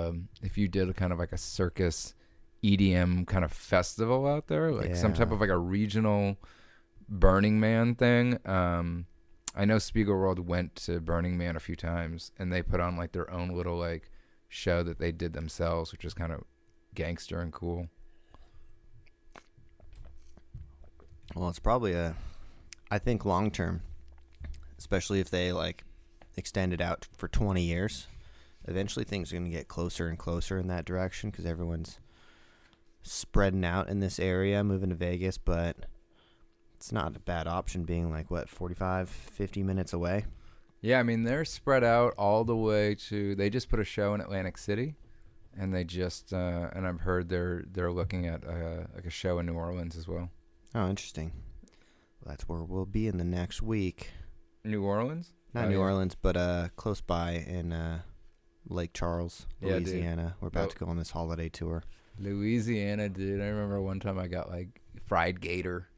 if you did kind of like a circus EDM kind of festival out there, like some type of like a regional Burning Man thing. I know Spiegelworld went to Burning Man a few times, and they put on like their own little like show that they did themselves, which is kind of gangster and cool. Well, it's probably I think long term, especially if they like extend it out for 20 years, eventually things are going to get closer and closer in that direction because everyone's spreading out in this area, moving to Vegas, but it's not a bad option being like, 45, 50 minutes away? Yeah, I mean, they're spread out all the way to, they just put a show in Atlantic City, and they just, and I've heard they're looking at like a show in New Orleans as well. Oh, interesting. Well, that's where we'll be in the next week. New Orleans? Not New Orleans, but close by in Lake Charles, Louisiana. We're about to go on this holiday tour. Louisiana, dude. I remember one time I got like fried gator.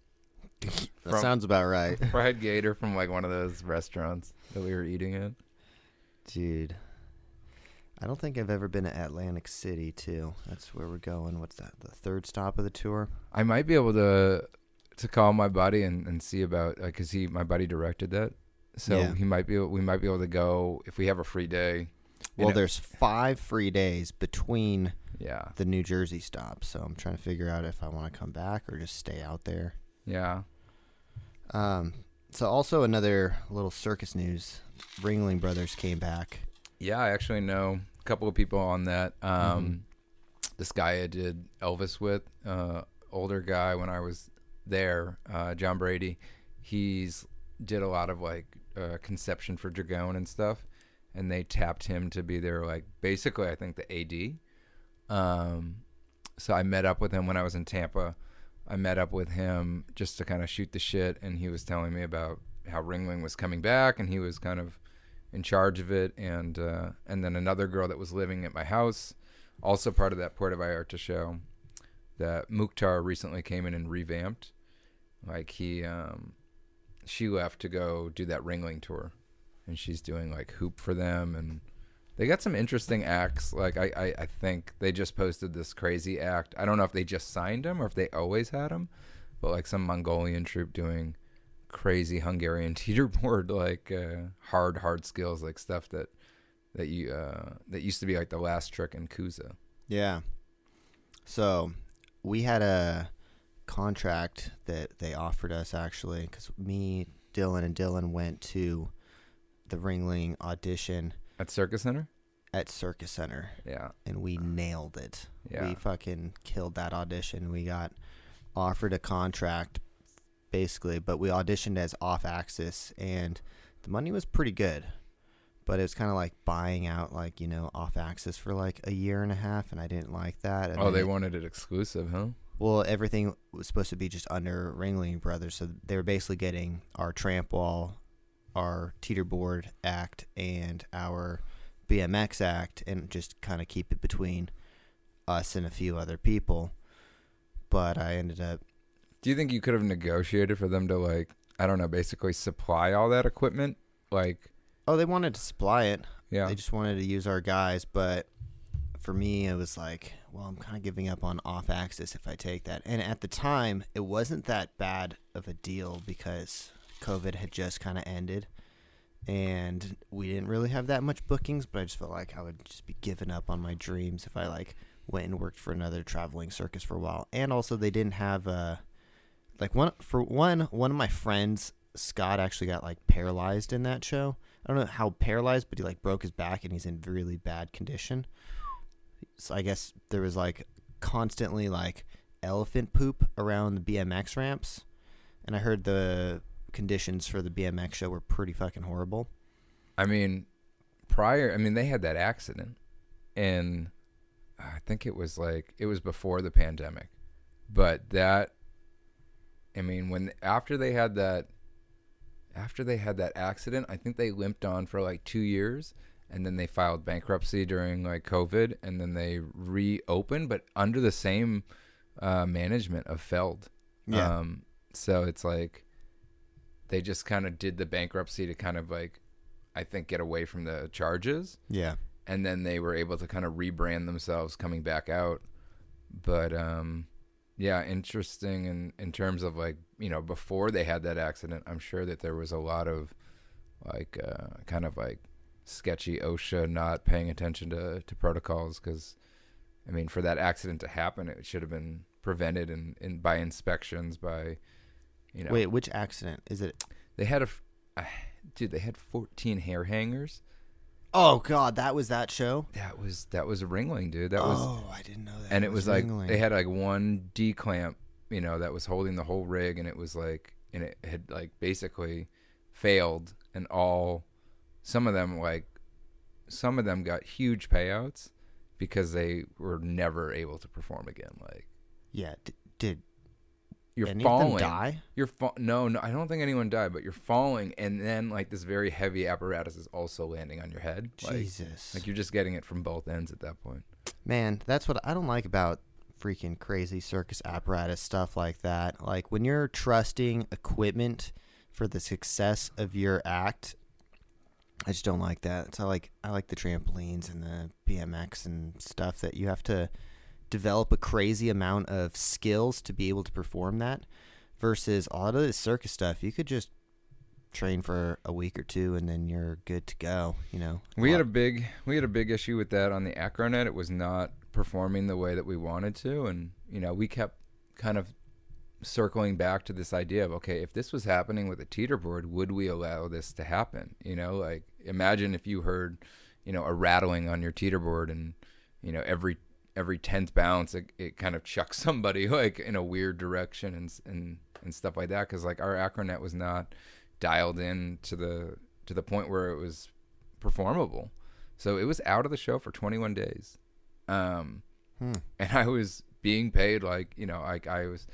That sounds about right. Fried gator from like one of those restaurants that we were eating at. Dude, I don't think I've ever been to Atlantic City, too. That's where we're going. What's that, the third stop of the tour? I might be able to call my buddy and see about, because my buddy directed that. So we might be able to go if we have a free day. Well, there's 5 free days between the New Jersey stops, so I'm trying to figure out if I want to come back or just stay out there. Yeah. So also another little circus news. Ringling Brothers came back. Yeah, I actually know a couple of people on that. This guy I did Elvis with, older guy when I was there, John Brady. He's did a lot of like conception for Dragon and stuff, and they tapped him to be their like basically I think the AD. So I met up with him when I was in Tampa. I met up with him just to kind of shoot the shit, and he was telling me about how Ringling was coming back, and he was kind of in charge of it, and then another girl that was living at my house, also part of that Puerto Vallarta show, that Mukhtar recently came in and revamped. Like she left to go do that Ringling tour, and she's doing like hoop for them, and they got some interesting acts. Like I think they just posted this crazy act. I don't know if they just signed him or if they always had him, but like some Mongolian troupe doing crazy Hungarian teeterboard, like hard skills, like stuff that used to be like the last trick in Kuza. Yeah. So we had a contract that they offered us actually, because me, Dylan, and Dylan went to the Ringling audition at Circus Center. Yeah. And we nailed it. Yeah. We fucking killed that audition. We got offered a contract basically, but we auditioned as off-axis, and the money was pretty good. But it was kind of like buying out, like, off-axis for like a year and a half, and I didn't like that. And they wanted it exclusive, huh? Well, everything was supposed to be just under Ringling Brothers, so they were basically getting our tramp wall, our teeterboard act, and our BMX act, and just kind of keep it between us and a few other people. But I ended up... Do you think you could have negotiated for them to, like, I don't know, basically supply all that equipment? Like... Oh, they wanted to supply it. Yeah. They just wanted to use our guys, but for me, it was like, well, I'm kind of giving up on off-axis if I take that. And at the time, it wasn't that bad of a deal because COVID had just kind of ended, and we didn't really have that much bookings, but I just felt like I would just be giving up on my dreams if I, like, went and worked for another traveling circus for a while. And also, they didn't have, one of my friends, Scott, actually got, like, paralyzed in that show. I don't know how paralyzed, but he like broke his back and he's in really bad condition. So I guess there was like constantly like elephant poop around the BMX ramps. And I heard the conditions for the BMX show were pretty fucking horrible. I mean, they had that accident, and I think it was before the pandemic. But after they had that after they had that accident, I think they limped on for like 2 years, and then they filed bankruptcy during like COVID, and then they reopened, but under the same management of Feld. Yeah. So it's like they just kind of did the bankruptcy to kind of like, I think, get away from the charges. Yeah. And then they were able to kind of rebrand themselves coming back out. But yeah, interesting in terms of like, you know, before they had that accident, I'm sure that there was a lot of like kind of like sketchy OSHA not paying attention to protocols, because I mean, for that accident to happen, it should have been prevented in by inspections, by, you know. Wait, which accident is it? They had they had 14 hair hangers. Oh God, that was that show. That was a Ringling, dude. I didn't know that. And it was like Ringling. they had like one D clamp, you know, that was holding the whole rig, and it was like, and it had like basically failed, and some of them got huge payouts because they were never able to perform again. Like, yeah, did you're any falling? of them die? No, I don't think anyone died, but you're falling, and then like this very heavy apparatus is also landing on your head. Jesus, like you're just getting it from both ends at that point. Man, that's what I don't like about freaking crazy circus apparatus stuff like that. Like when you're trusting equipment for the success of your act, I just don't like that. So I like the trampolines and the BMX and stuff that you have to develop a crazy amount of skills to be able to perform that, versus a lot of this circus stuff you could just train for a week or two and then you're good to go, you know. We had a big issue with that on the acronet. It was not performing the way that we wanted to, and you know, we kept kind of circling back to this idea of, okay, if this was happening with a teeterboard, would we allow this to happen? You know, like imagine if you heard, you know, a rattling on your teeterboard, and you know, every 10th bounce it kind of chucks somebody like in a weird direction and stuff like that, because like our acronet was not dialed in to the point where it was performable. So it was out of the show for 21 days. And I was being paid like, you know, like I was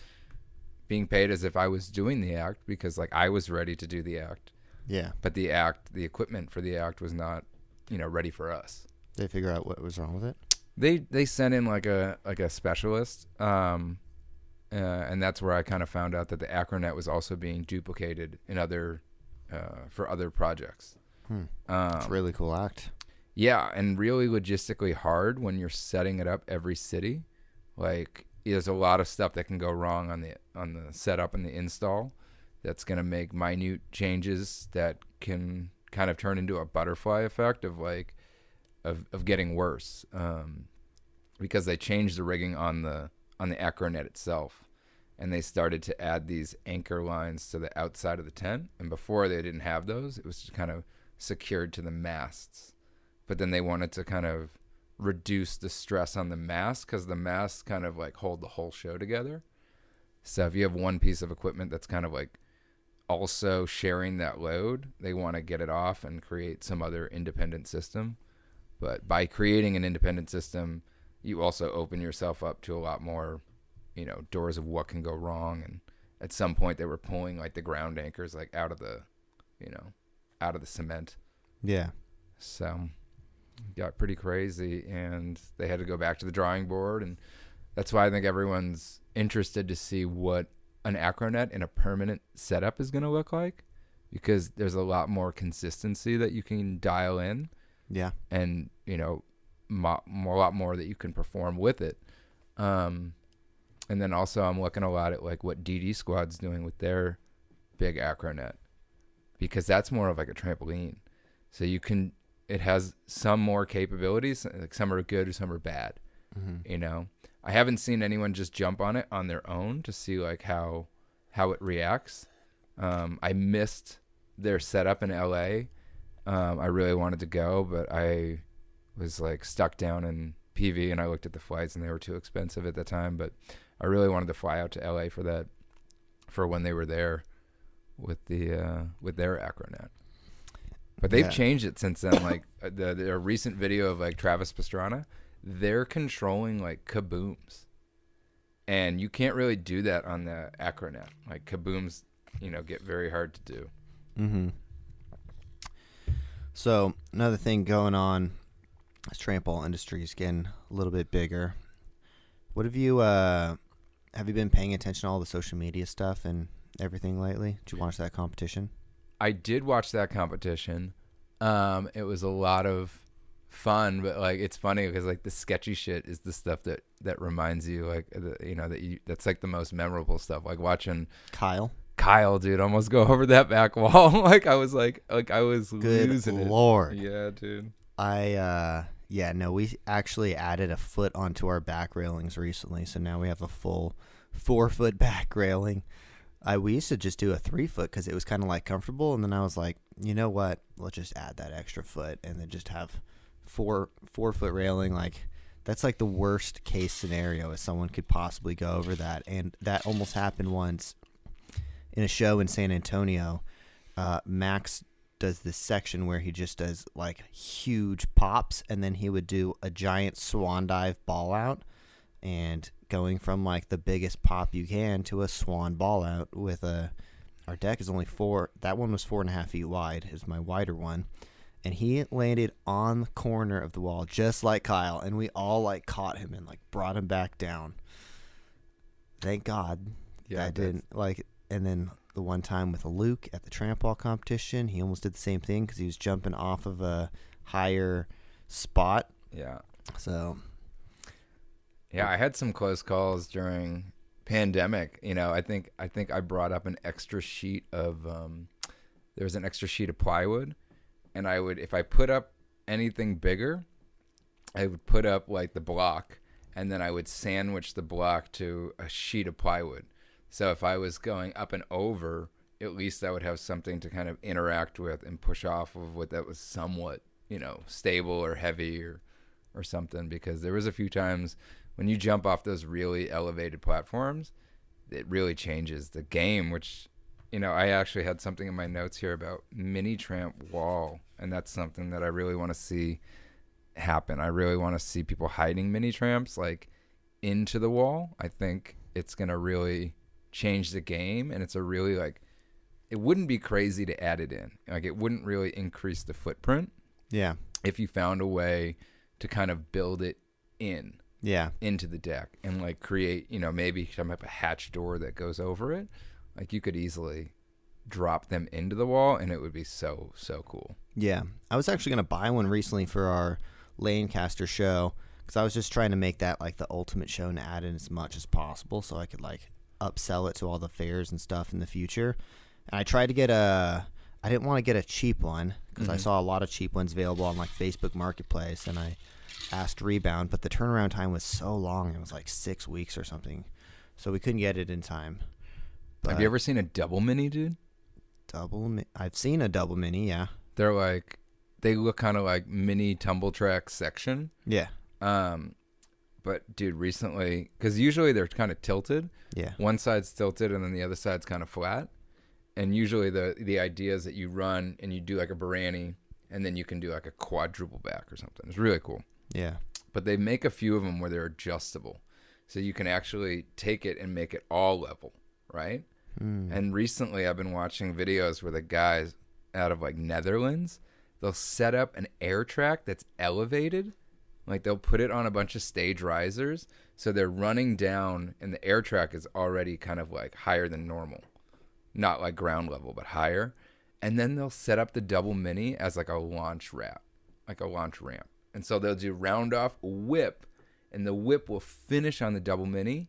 being paid as if I was doing the act, because like I was ready to do the act. Yeah. But the equipment for the act was not, you know, ready for us. Did they figure out what was wrong with it? They sent in like a specialist, and that's where I kind of found out that the acronet was also being duplicated in for other projects. It's a really cool act. Yeah, and really logistically hard when you're setting it up every city. Like there's a lot of stuff that can go wrong on the setup and the install. That's gonna make minute changes that can kind of turn into a butterfly effect of like. Of getting worse, because they changed the rigging on the acronet itself, and they started to add these anchor lines to the outside of the tent. And before they didn't have those; it was just kind of secured to the masts. But then they wanted to kind of reduce the stress on the mast, because the masts kind of like hold the whole show together. So if you have one piece of equipment that's kind of like also sharing that load, they want to get it off and create some other independent system. But by creating an independent system, you also open yourself up to a lot more, you know, doors of what can go wrong. And at some point they were pulling like the ground anchors like out of the cement. Yeah. So it got pretty crazy, and they had to go back to the drawing board. And that's why I think everyone's interested to see what an acronet in a permanent setup is going to look like, because there's a lot more consistency that you can dial in. Yeah. And, you know, a lot more that you can perform with it. And then also I'm looking a lot at like what DD Squad's doing with their big acronet, because that's more of like a trampoline. So it has some more capabilities, like some are good or some are bad. You know, I haven't seen anyone just jump on it on their own to see like how it reacts. I missed their setup in LA. I really wanted to go, but I was like stuck down in PV, and I looked at the flights and they were too expensive at the time. But I really wanted to fly out to LA for when they were there with their acronet. But they've changed it since then. Like the recent video of like Travis Pastrana, they're controlling like kabooms, and you can't really do that on the acronet. Like kabooms, you know, get very hard to do. Mm-hmm. So another thing going on, this trampoline industry is getting a little bit bigger. What have you been paying attention to all the social media stuff and everything lately? Did you watch that competition? I did watch that competition. It was a lot of fun, but like it's funny because like the sketchy shit is the stuff that reminds you like that's like the most memorable stuff. Like watching Kyle, dude, almost go over that back wall. like I was Good losing it. Lord. Yeah, dude. We actually added a foot onto our back railings recently, so now we have a full 4-foot back railing. We used to just do a 3-foot because it was kind of like comfortable, and then I was like, you know what? Let's just add that extra foot and then just have 4-foot railing. Like that's like the worst case scenario, if someone could possibly go over that, and that almost happened once in a show in San Antonio. Max does this section where he just does like huge pops, and then he would do a giant swan dive ball out, and going from like the biggest pop you can to a swan ball out with our deck is only 4. That one was 4.5 feet wide, is my wider one, and he landed on the corner of the wall just like Kyle, and we all like caught him and like brought him back down. Thank God that didn't like. And then the one time with Luke at the trampoline competition, he almost did the same thing because he was jumping off of a higher spot. Yeah. So. Yeah, I had some close calls during pandemic. I think I brought up an extra sheet of there was an extra sheet of plywood, and I would, if I put up anything bigger, I would put up like the block, and then I would sandwich the block to a sheet of plywood. So if I was going up and over, at least I would have something to kind of interact with and push off of what that was somewhat, stable or heavy or something. Because there was a few times when you jump off those really elevated platforms, it really changes the game, which, I actually had something in my notes here about mini tramp wall. And that's something that I really want to see happen. I really want to see people hiding mini tramps like into the wall. I think it's going to really change the game, and it's a really like, it wouldn't be crazy to add it in. Like it wouldn't really increase the footprint. Yeah. If you found a way to kind of build it into the deck and like create, maybe some type of hatch door that goes over it. Like you could easily drop them into the wall, and it would be so cool. Yeah. I was actually going to buy one recently for our Lancaster show because I was just trying to make that like the ultimate show and add in as much as possible so I could like upsell it to all the fairs and stuff in the future. And I tried to get I didn't want to get a cheap one because I saw a lot of cheap ones available on like Facebook Marketplace, and I asked Rebound, but the turnaround time was so long. It was like 6 weeks or something, so we couldn't get it in time. But have you ever seen a double mini, dude? I've seen a double mini, yeah. They're like, they look kind of like mini tumble track section. Yeah. But dude, recently, because usually they're kind of tilted. Yeah. One side's tilted and then the other side's kind of flat. And usually the idea is that you run and you do like a Barani, and then you can do like a quadruple back or something. It's really cool. Yeah. But they make a few of them where they're adjustable. So you can actually take it and make it all level, right? And recently I've been watching videos where the guys out of like Netherlands, they'll set up an air track that's elevated. Like they'll put it on a bunch of stage risers, so they're running down, and the air track is already kind of like higher than normal, not like ground level, but higher. And then they'll set up the double mini as like a launch ramp, And so they'll do round off whip, and the whip will finish on the double mini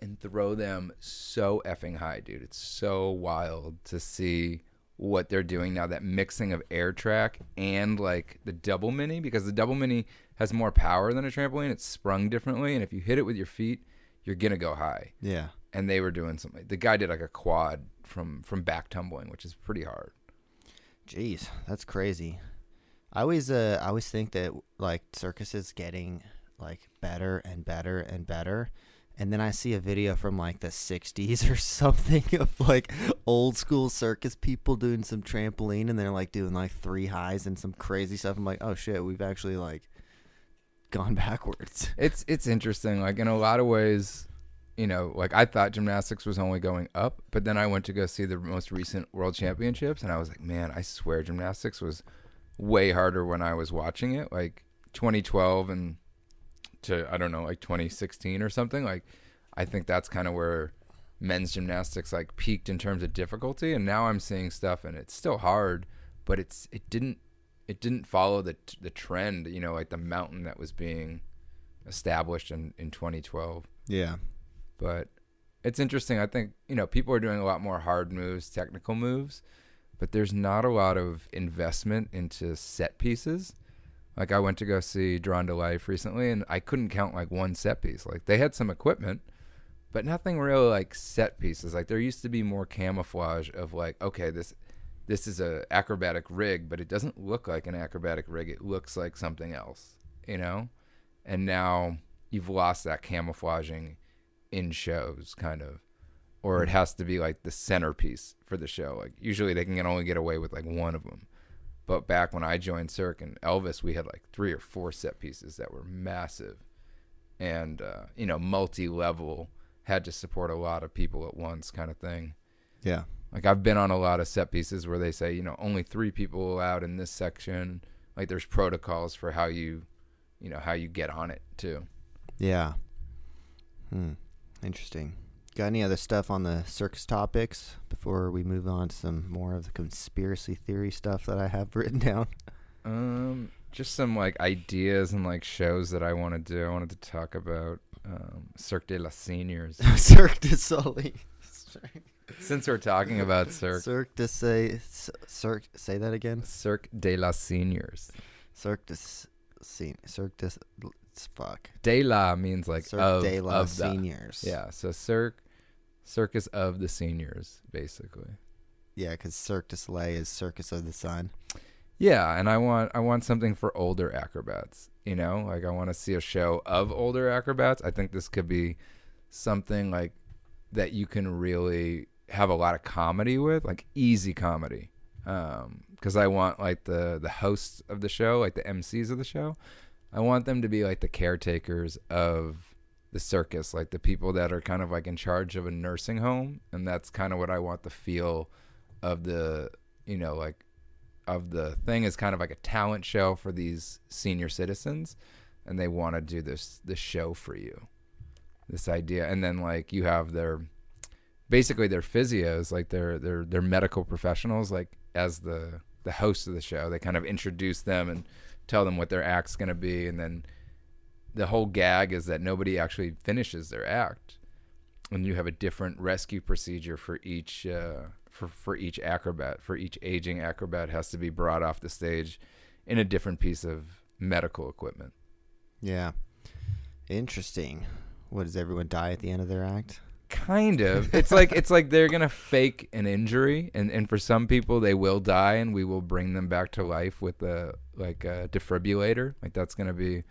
and throw them so effing high, dude. It's so wild to see what they're doing now, that mixing of air track and like the double mini, because the double mini has more power than a trampoline. It's sprung differently, and if you hit it with your feet, you're gonna go high. Yeah. And they were doing something. The guy did like a quad from back tumbling, which is pretty hard. Jeez, that's crazy. I always think that like circus is getting like better and better and better. And then I see a video from like the 60s or something of like old school circus people doing some trampoline, and they're like doing like 3 highs and some crazy stuff. I'm like, oh shit, we've actually like gone backwards. It's interesting. Like in a lot of ways, you know, like I thought gymnastics was only going up, but then I went to go see the most recent world championships, and I was like, man, I swear gymnastics was way harder when I was watching it, like 2012 and to, I don't know, like 2016 or something. Like, I think that's kind of where men's gymnastics like peaked in terms of difficulty, and now I'm seeing stuff, and it's still hard, but it didn't follow the trend, you know, like the mountain that was being established in 2012. Yeah. But it's interesting. I think, you know, people are doing a lot more hard moves, technical moves, but there's not a lot of investment into set pieces. Like I went to go see Drawn to Life recently, and I couldn't count like one set piece. Like they had some equipment, but nothing really like set pieces. Like there used to be more camouflage of like, okay, this is a acrobatic rig, but it doesn't look like an acrobatic rig. It looks like something else, you know? And now you've lost that camouflaging in shows, kind of. Or it has to be like the centerpiece for the show. Like usually they can only get away with like one of them. But back when I joined Cirque and Elvis, we had like 3 or 4 set pieces that were massive and, you know, multi-level, had to support a lot of people at once kind of thing. Yeah. Like I've been on a lot of set pieces where they say, you know, only 3 people allowed in this section. Like there's protocols for how you get on it too. Yeah. Interesting. Got any other stuff on the circus topics before we move on to some more of the conspiracy theory stuff that I have written down? Just some like ideas and like shows that I want to do. I wanted to talk about Cirque de la Seniors. Cirque du Soleil. Since we're talking about Cirque. Cirque say that again. Cirque de la Seniors. Cirque du fuck. De la means like Cirque de la of Seniors. Yeah, so Circus of the Seniors, basically. Yeah, because Cirque du Soleil is Circus of the Sun. Yeah, and I want something for older acrobats. You know, like I want to see a show of older acrobats. I think this could be something like that you can really have a lot of comedy with, like easy comedy. Because I want like the hosts of the show, like the MCs of the show, I want them to be like the caretakers of the circus, like the people that are kind of like in charge of a nursing home, and that's kind of what I want the feel of the, you know, like of the thing is kind of like a talent show for these senior citizens, and they want to do this show for you, this idea. And then like you have their physios, like their medical professionals, like as the host of the show. They kind of introduce them and tell them what their act's going to be, and then the whole gag is that nobody actually finishes their act, and you have a different rescue procedure for each for each acrobat. For each aging acrobat has to be brought off the stage in a different piece of medical equipment. Yeah. Interesting. What, does everyone die at the end of their act? Kind of. It's like they're gonna fake an injury, and for some people they will die, and we will bring them back to life with a defibrillator. Like that's gonna be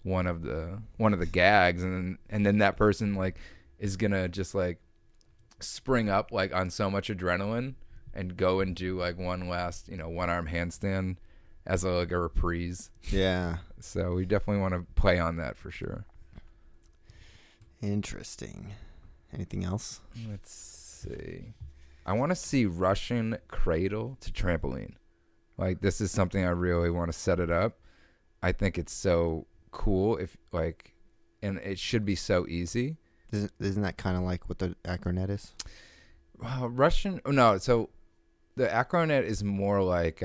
one of the gags, and then that person like is gonna just like spring up like on so much adrenaline and go and do like one last, you know, one arm handstand as a reprise. Yeah. So we definitely want to play on that for sure. Interesting. Anything else? Let's see. I want to see Russian cradle to trampoline. Like this is something I really want to set it up. I think it's so cool if like, and it should be so easy. Isn't that kind of like what the acronet is? No. So the acronet is more like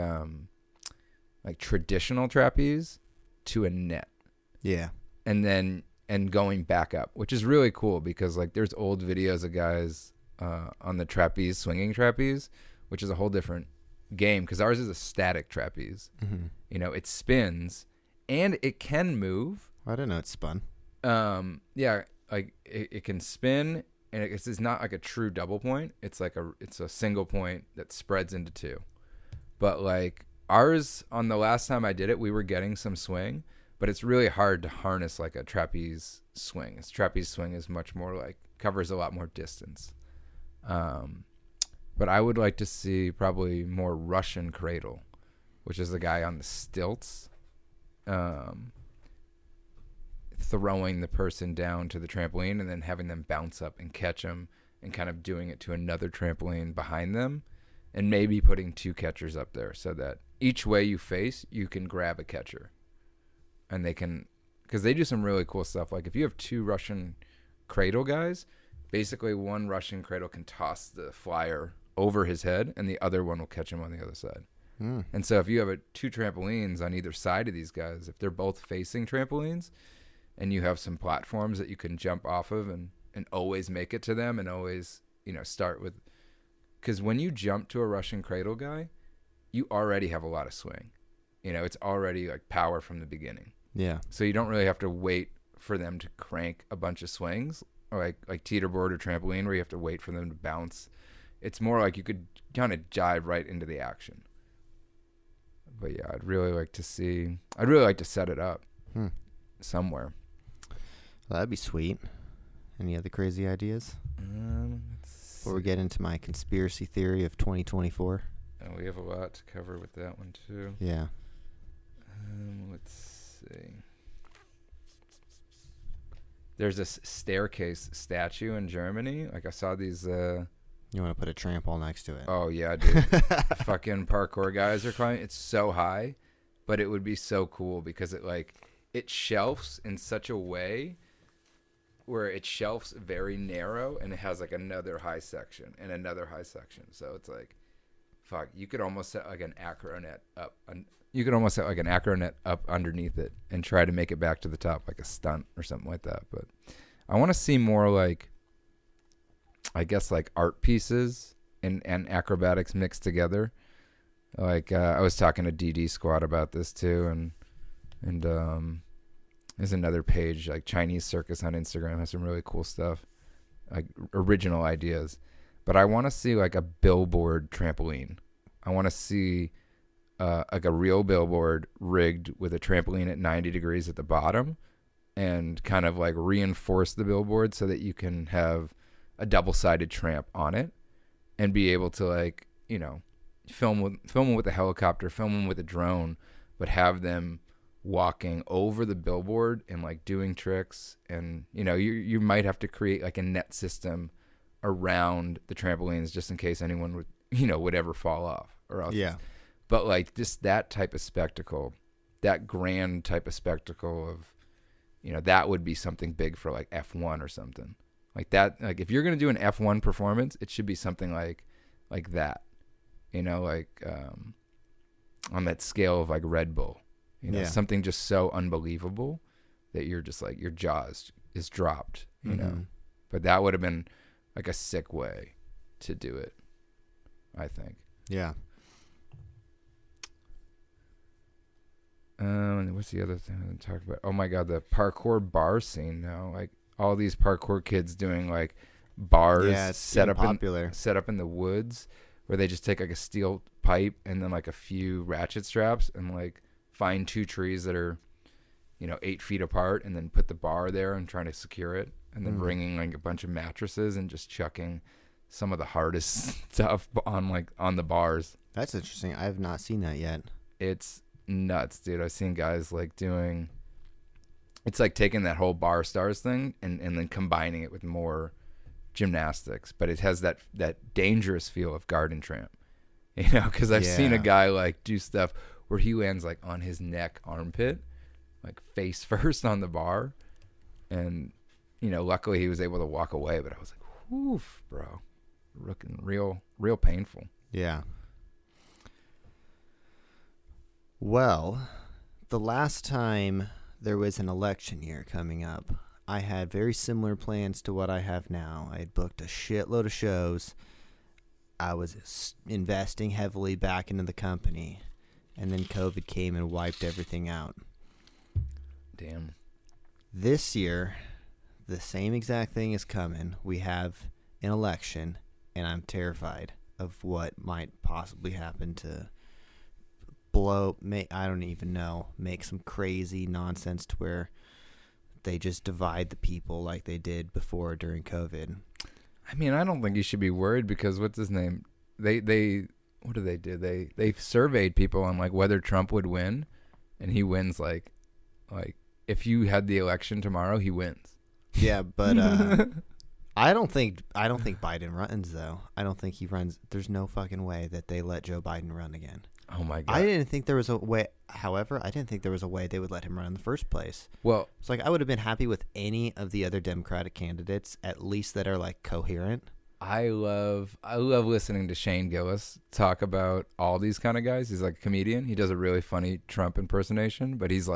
traditional trapeze to a net. Yeah. And going back up, which is really cool because like there's old videos of guys on the trapeze, swinging trapeze, which is a whole different game because ours is a static trapeze. Mm-hmm. You know, it spins and it can move. I didn't know it spun. Yeah, like it can spin, and it's not like a true double point. It's like it's a single point that spreads into 2. But like ours, on the last time I did it, we were getting some swing, but it's really hard to harness like a trapeze swing. This trapeze swing is much more like covers a lot more distance. But I would like to see probably more Russian cradle, which is the guy on the stilts. throwing the person down to the trampoline and then having them bounce up and catch them and kind of doing it to another trampoline behind them, and maybe putting 2 catchers up there so that each way you face, you can grab a catcher. And they can, because they do some really cool stuff. Like if you have 2 Russian cradle guys, basically one Russian cradle can toss the flyer over his head and the other one will catch him on the other side. And so if you have 2 trampolines on either side of these guys, if they're both facing trampolines and you have some platforms that you can jump off of and always make it to them and always, start with, because when you jump to a Russian cradle guy, you already have a lot of swing. It's already like power from the beginning. Yeah. So you don't really have to wait for them to crank a bunch of swings, or like teeterboard or trampoline where you have to wait for them to bounce. It's more like you could kind of jive right into the action. But yeah, I'd really like to set it up somewhere. Well, that'd be sweet. Any other crazy ideas? Before we get into my conspiracy theory of 2024. And we have a lot to cover with that one too. Yeah. Let's see. There's this staircase statue in Germany. Like I saw these. You want to put a trampoline next to it? Oh yeah, dude. Fucking parkour guys are climbing. It's so high, but it would be so cool because it shelves in such a way where it shelves very narrow and it has like another high section and another high section. So it's like, fuck, you could almost set like an acrobat up. You could almost set like an acrobat up underneath it and try to make it back to the top like a stunt or something like that. But I want to see more like, I guess like art pieces and acrobatics mixed together. Like I was talking to DD Squad about this too, and there's another page like Chinese Circus on Instagram has some really cool stuff, like original ideas. But I want to see like a billboard trampoline. I want to see like a real billboard rigged with a trampoline at 90 degrees at the bottom, and kind of like reinforce the billboard so that you can have a double-sided tramp on it and be able to like, film them with a helicopter, film them with a drone, but have them walking over the billboard and like doing tricks. And, you might have to create like a net system around the trampolines just in case anyone would ever fall off or else. Yeah. But like just that type of spectacle, that grand type of spectacle of, that would be something big for like F1 or something. Like that, like if you're going to do an F1 performance, it should be something like that, on that scale of like Red Bull, something just so unbelievable that you're just like, your jaw is dropped, but that would have been like a sick way to do it, I think. Yeah. What's the other thing I want to talk about? Oh my God, the parkour bar scene now, like, all these parkour kids doing like bars set up in the woods where they just take like a steel pipe and then like a few ratchet straps and like find 2 trees that are, 8 feet apart and then put the bar there and trying to secure it, and then bringing like a bunch of mattresses and just chucking some of the hardest stuff on the bars. That's interesting. I have not seen that yet. It's nuts, dude. I've seen guys like doing. It's like taking that whole bar stars thing and then combining it with more gymnastics, but it has that dangerous feel of garden tramp, because I've seen a guy like do stuff where he lands like on his neck armpit, like face first on the bar, and luckily he was able to walk away, but I was like, oof, bro, looking real painful. Yeah. Well, the last time there was an election year coming up, I had very similar plans to what I have now. I had booked a shitload of shows. I was investing heavily back into the company, and then COVID came and wiped everything out. Damn. This year, the same exact thing is coming. We have an election, and I'm terrified of what might possibly happen to I don't even know, make some crazy nonsense to where they just divide the people like they did before during COVID. I mean, I don't think you should be worried because what's his name? They what do? They surveyed people on like whether Trump would win, and he wins like if you had the election tomorrow, he wins. Yeah, but I don't think Biden runs though. I don't think he runs. There's no fucking way that they let Joe Biden run again. Oh my God. I didn't think there was a way. However, I didn't think there was a way they would let him run in the first place. Well, it's like I would have been happy with any of the other Democratic candidates, at least that are like coherent. I love listening to Shane Gillis talk about all these kind of guys. He's like a comedian. He does a really funny Trump impersonation, but he's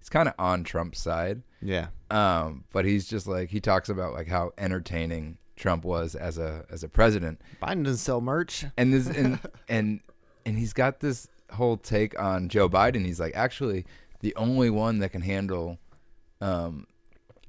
kind of on Trump's side. Yeah. But he's just like, he talks about like how entertaining Trump was as a president. Biden doesn't sell merch. And this and he's got this whole take on Joe Biden. He's like, actually, the only one that can handle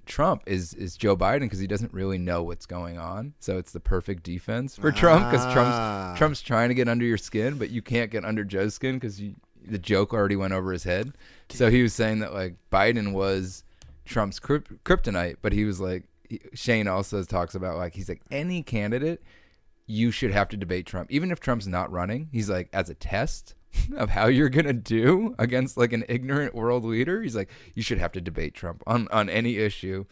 Trump is Joe Biden, because he doesn't really know what's going on. So it's the perfect defense for Trump, because Trump's trying to get under your skin, but you can't get under Joe's skin because the joke already went over his head. So he was saying that like Biden was Trump's kryptonite, but he was like, Shane also talks about like, he's like, any candidate, you should have to debate Trump. Even if Trump's not running, he's like, as a test of how you're going to do against like an ignorant world leader, he's like, you should have to debate Trump on any issue.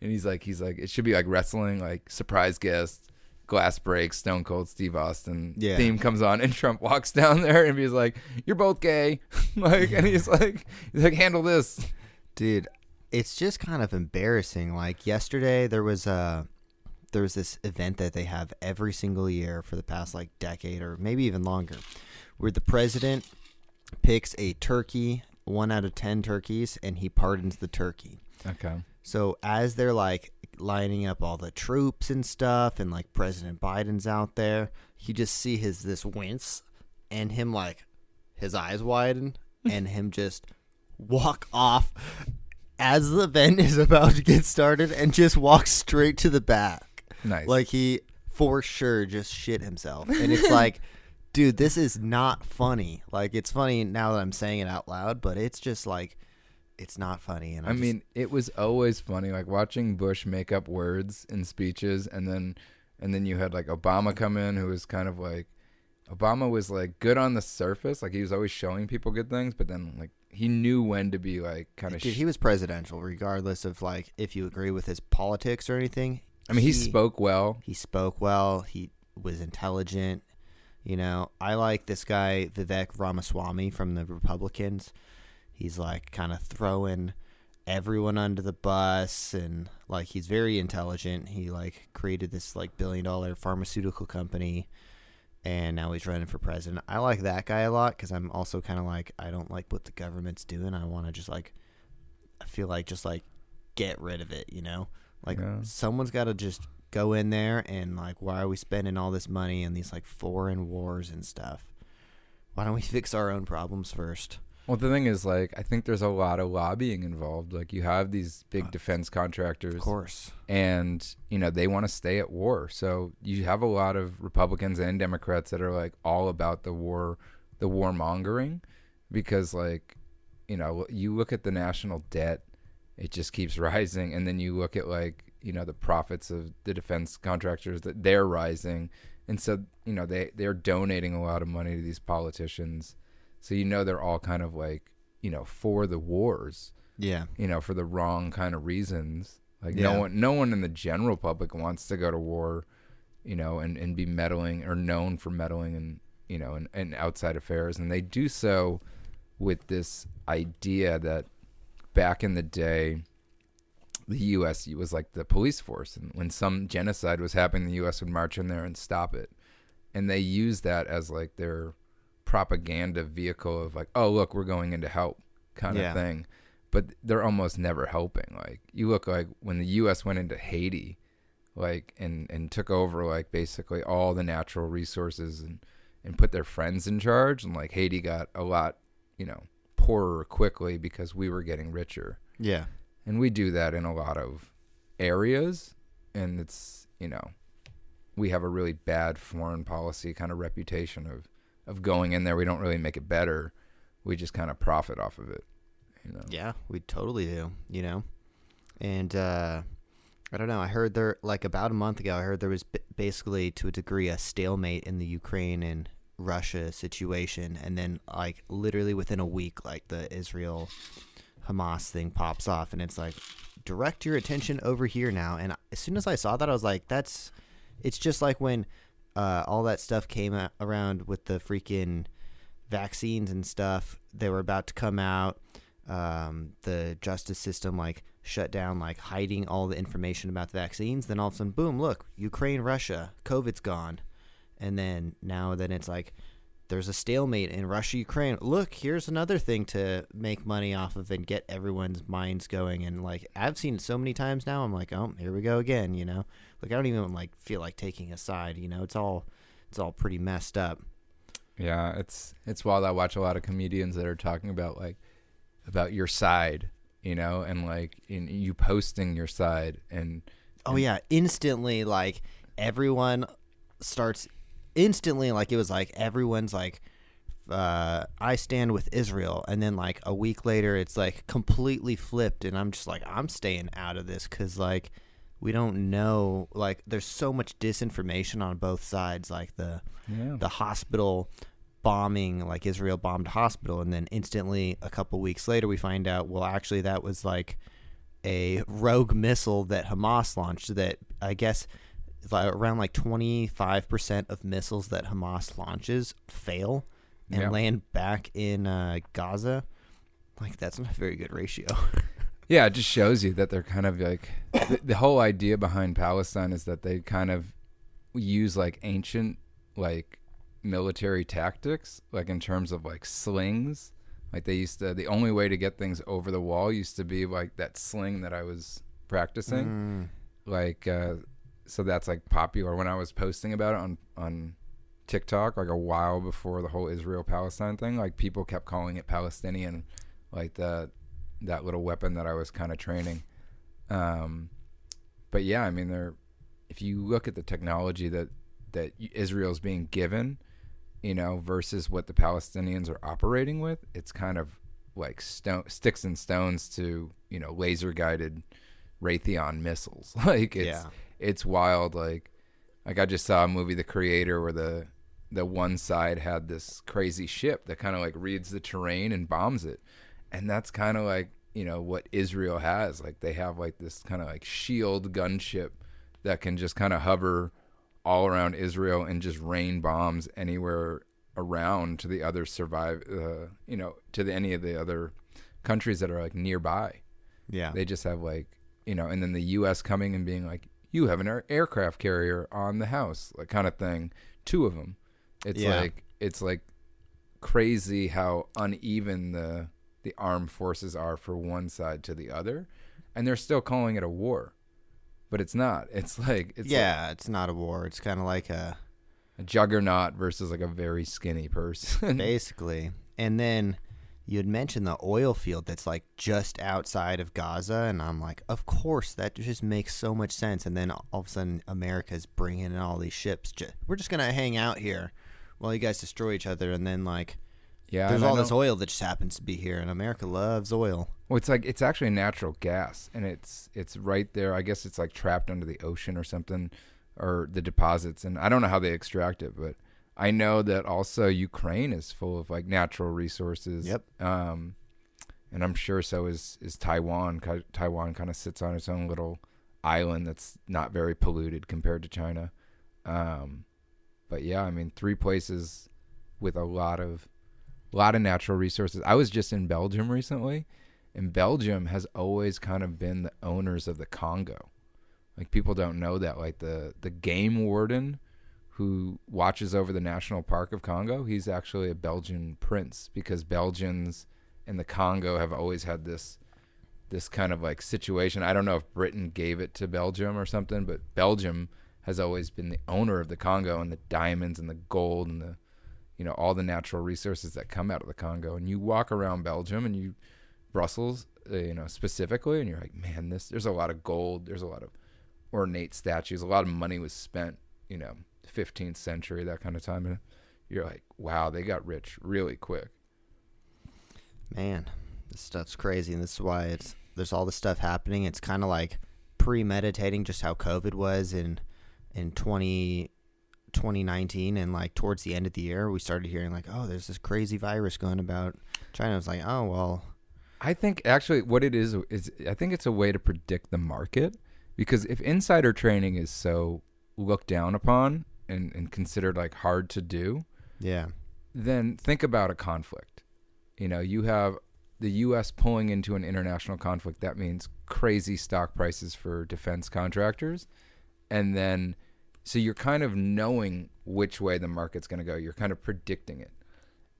And he's like, it should be like wrestling, like surprise guest, glass breaks, Stone Cold Steve Austin theme comes on, and Trump walks down there and he's like, you're both gay. Like, and he's like, handle this. Dude, it's just kind of embarrassing. Like yesterday there was this event that they have every single year for the past like decade or maybe even longer, where the president picks a turkey, 1 out of 10 turkeys, and he pardons the turkey. Okay. So as they're like lining up all the troops and stuff, and like President Biden's out there, you just see this wince, and him like his eyes widen, and him just walk off as the event is about to get started, and just walk straight to the back. Nice. Like he for sure just shit himself, and it's like. Dude, this is not funny. Like, it's funny now that I'm saying it out loud, but it's just like, it's not funny. And I mean, it was always funny, like watching Bush make up words in speeches, and then you had like Obama come in, who was kind of like, Obama was like good on the surface, like he was always showing people good things, but then like he knew when to be like kind of. Dude, he was presidential, regardless of like if you agree with his politics or anything. I mean, he spoke well. He spoke well. He was intelligent. You know, I like this guy, Vivek Ramaswamy from the Republicans. He's like kind of throwing everyone under the bus, and like he's very intelligent. He like created this like $1 billion pharmaceutical company, and now he's running for president. I like that guy a lot because I'm also kind of like, I don't like what the government's doing. I want to just like, I feel like just like get rid of it, you know? Like someone's got to just go in there and like, why are we spending all this money on these like foreign wars and stuff? Why don't we fix our own problems first? Well, the thing is, like, I think there's a lot of lobbying involved. Like, you have these big defense contractors, of course, and you know they want to stay at war. So you have a lot of Republicans and Democrats that are like all about the warmongering, because like, you know, you look at the national debt, it just keeps rising, and then you look at like, you know, the profits of the defense contractors, that they're rising, and so you know they're donating a lot of money to these politicians. So you know they're all kind of like, you know, for the wars. Yeah. You know, for the wrong kind of reasons. Like no one in the general public wants to go to war, you know, and be meddling or known for meddling in, you know, in outside affairs. And they do so with this idea that back in the day, the U.S. was like the police force. And when some genocide was happening, the U.S. would march in there and stop it. And they use that as like their propaganda vehicle of like, oh look, we're going in to help kind of thing, but they're almost never helping. Like you look like when the U.S. went into Haiti, like and took over like basically all the natural resources and put their friends in charge, and like Haiti got a lot, you know, poorer quickly because we were getting richer. Yeah. And we do that in a lot of areas, and it's, you know, we have a really bad foreign policy kind of reputation of going in there. We don't really make it better. We just kind of profit off of it, you know? Yeah, we totally do, you know? And I don't know. I heard there, like about a month ago, I heard there was basically to a degree a stalemate in the Ukraine and Russia situation. And then like literally within a week, like the Israel Hamas thing pops off, and it's like, direct your attention over here now. And as soon as I saw that, I was like, it's just like when all that stuff came around with the freaking vaccines and stuff. They were about to come out. The justice system like shut down, like hiding all the information about the vaccines. Then all of a sudden, boom, look, Ukraine, Russia, COVID's gone. And then now then it's like, there's a stalemate in Russia, Ukraine. Look, here's another thing to make money off of and get everyone's minds going. And like, I've seen it so many times now. I'm like, oh, here we go again. You know, like I don't even like feel like taking a side. You know, it's all pretty messed up. Yeah, it's wild. I watch a lot of comedians that are talking about like about your side, you know, and like in you posting your side and oh yeah, instantly like everyone starts. Instantly, like it was like everyone's like, I stand with Israel, and then like a week later, it's like completely flipped, and I'm just like, I'm staying out of this because like we don't know, like there's so much disinformation on both sides, like the hospital bombing, like Israel bombed a hospital, and then instantly a couple weeks later we find out, well, actually that was like a rogue missile that Hamas launched that I guess around like 25% of missiles that Hamas launches fail and land back in Gaza. Like that's not a very good ratio. Yeah, it just shows you that they're kind of like the whole idea behind Palestine is that they kind of use like ancient like military tactics, like in terms of like slings. Like they used to, the only way to get things over the wall used to be like that sling that I was practicing. Like so that's like popular when I was posting about it on TikTok, like a while before the whole Israel-Palestine thing. Like people kept calling it Palestinian, like that little weapon that I was kind of training. But yeah, I mean, if you look at the technology that Israel's being given, you know, versus what the Palestinians are operating with, it's kind of like sticks and stones to, you know, laser-guided Raytheon missiles. Like it's wild. Like I just saw a movie, The Creator, where the one side had this crazy ship that kind of like reads the terrain and bombs it. And that's kind of like, you know, what Israel has. Like they have like this kind of like shield gunship that can just kind of hover all around Israel and just rain bombs anywhere around to the other you know, to any of the other countries that are like nearby. Yeah. They just have like, you know, and then the U.S. coming and being like, you have an aircraft carrier on the house, like kind of thing. 2 of them. It's like crazy how uneven the armed forces are for one side to the other, and they're still calling it a war, but it's not. It's not a war. It's kind of like a juggernaut versus like a very skinny person, basically. And then you had mentioned the oil field that's like just outside of Gaza, and I'm like, of course, that just makes so much sense. And then all of a sudden, America's bringing in all these ships. We're just gonna hang out here while you guys destroy each other, and then like, there's all this oil that just happens to be here, and America loves oil. Well, it's actually natural gas, and it's right there. I guess it's like trapped under the ocean or something, or the deposits, and I don't know how they extract it, but I know that also Ukraine is full of like natural resources. Yep. And I'm sure so is Taiwan. Taiwan kind of sits on its own little island that's not very polluted compared to China. But yeah, I mean, 3 places with a lot of natural resources. I was just in Belgium recently, and Belgium has always kind of been the owners of the Congo. Like people don't know that. Like the game warden who watches over the National Park of Congo, he's actually a Belgian prince, because Belgians in the Congo have always had this kind of like situation. I don't know if Britain gave it to Belgium or something, but Belgium has always been the owner of the Congo, and the diamonds and the gold and the, you know, all the natural resources that come out of the Congo. And you walk around Belgium and Brussels, you know, specifically, and you're like, man, there's a lot of gold, there's a lot of ornate statues, a lot of money was spent, you know, 15th century, that kind of time. And you're like, wow, they got rich really quick. Man, this stuff's crazy, and this is why there's all this stuff happening. It's kind of like premeditating just how COVID was in 2019, and like towards the end of the year we started hearing like, oh, there's this crazy virus going about China. I was like, oh well, I think actually what it is I think it's a way to predict the market, because if insider trading is so looked down upon and considered like hard to do, Yeah. then think about a conflict. You have the U.S. pulling into an international conflict. That means crazy stock prices for defense contractors. And then, so you're kind of knowing which way the market's going to go. You're kind of predicting it.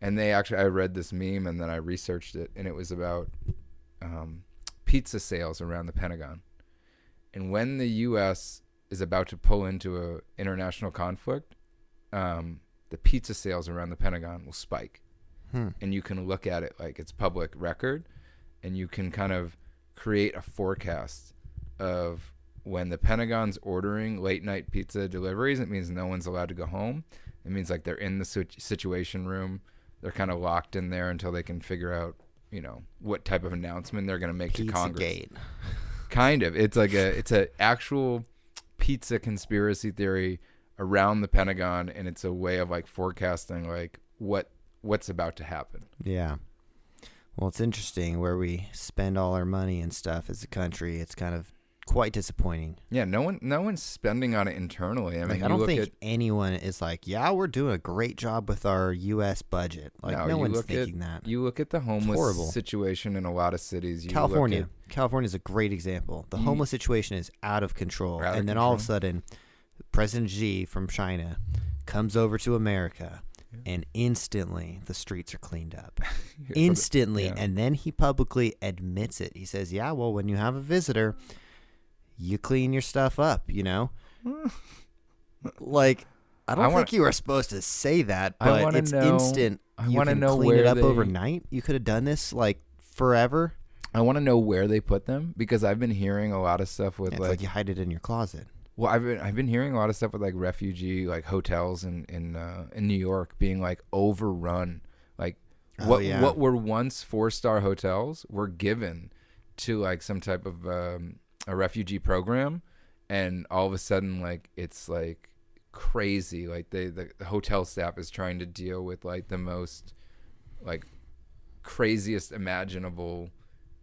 And I read this meme and then I researched it, and it was about pizza sales around the Pentagon. And when the U.S. is about to pull into an international conflict, the pizza sales around the Pentagon will spike. And you can look at it like it's public record, and you can kind of create a forecast of when the Pentagon's ordering late night pizza deliveries. It means no one's allowed to go home. It means like they're in the situation room. They're kind of locked in there until they can figure out, what type of announcement they're going to make to Congress. Pizzagate. Kind of. It's like it's a actual pizza conspiracy theory around the Pentagon, and it's a way of like forecasting like what's about to happen. Yeah. Well, it's interesting where we spend all our money and stuff as a country. It's kind of quite disappointing. Yeah, no one's spending on it internally. I mean, I don't think anyone is like, yeah, we're doing a great job with our U.S. budget. Like, no one's thinking that. You look at the homeless situation in a lot of cities. California is a great example. The homeless situation is out of control. Then all of a sudden, President Xi from China comes over to America. And instantly, the streets are cleaned up. Instantly. Yeah. And then he publicly admits it. He says, yeah, well, when you have a visitor, you clean your stuff up, Like, I don't think you were supposed to say that, but it's instant. You can clean it up overnight. You could have done this, like, forever. I want to know where they put them, because I've been hearing a lot of stuff with, it's like you hide it in your closet. Well, I've been hearing a lot of stuff with like refugee like hotels in New York being like overrun. Like what were once 4-star hotels were given to like some type of a refugee program, and all of a sudden like it's like crazy. Like the hotel staff is trying to deal with like the most like craziest imaginable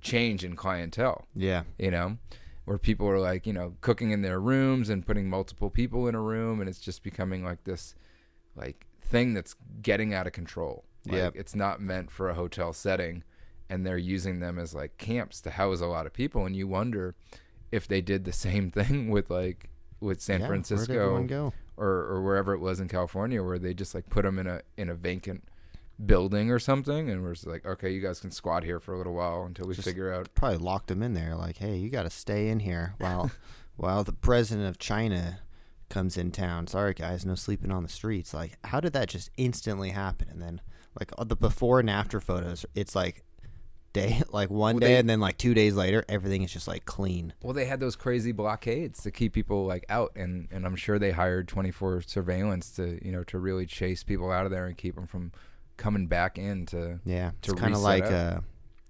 change in clientele. Yeah. Where people are like, cooking in their rooms and putting multiple people in a room, and it's just becoming like this like thing that's getting out of control. Like, it's not meant for a hotel setting, and they're using them as like camps to house a lot of people. And you wonder if they did the same thing with San Francisco or wherever it was in California, where they just like put them in a vacant building or something, and we're just like, okay, you guys can squat here for a little while until we figure out. Probably locked them in there, like, hey, you got to stay in here while the president of China comes in town. Sorry, guys, no sleeping on the streets. Like, how did that just instantly happen? And then, like, the before and after photos, it's like one day, and then like 2 days later, everything is just like clean. Well, they had those crazy blockades to keep people like out, and I'm sure they hired 24 surveillance to to really chase people out of there and keep them from coming back in to it's kind of like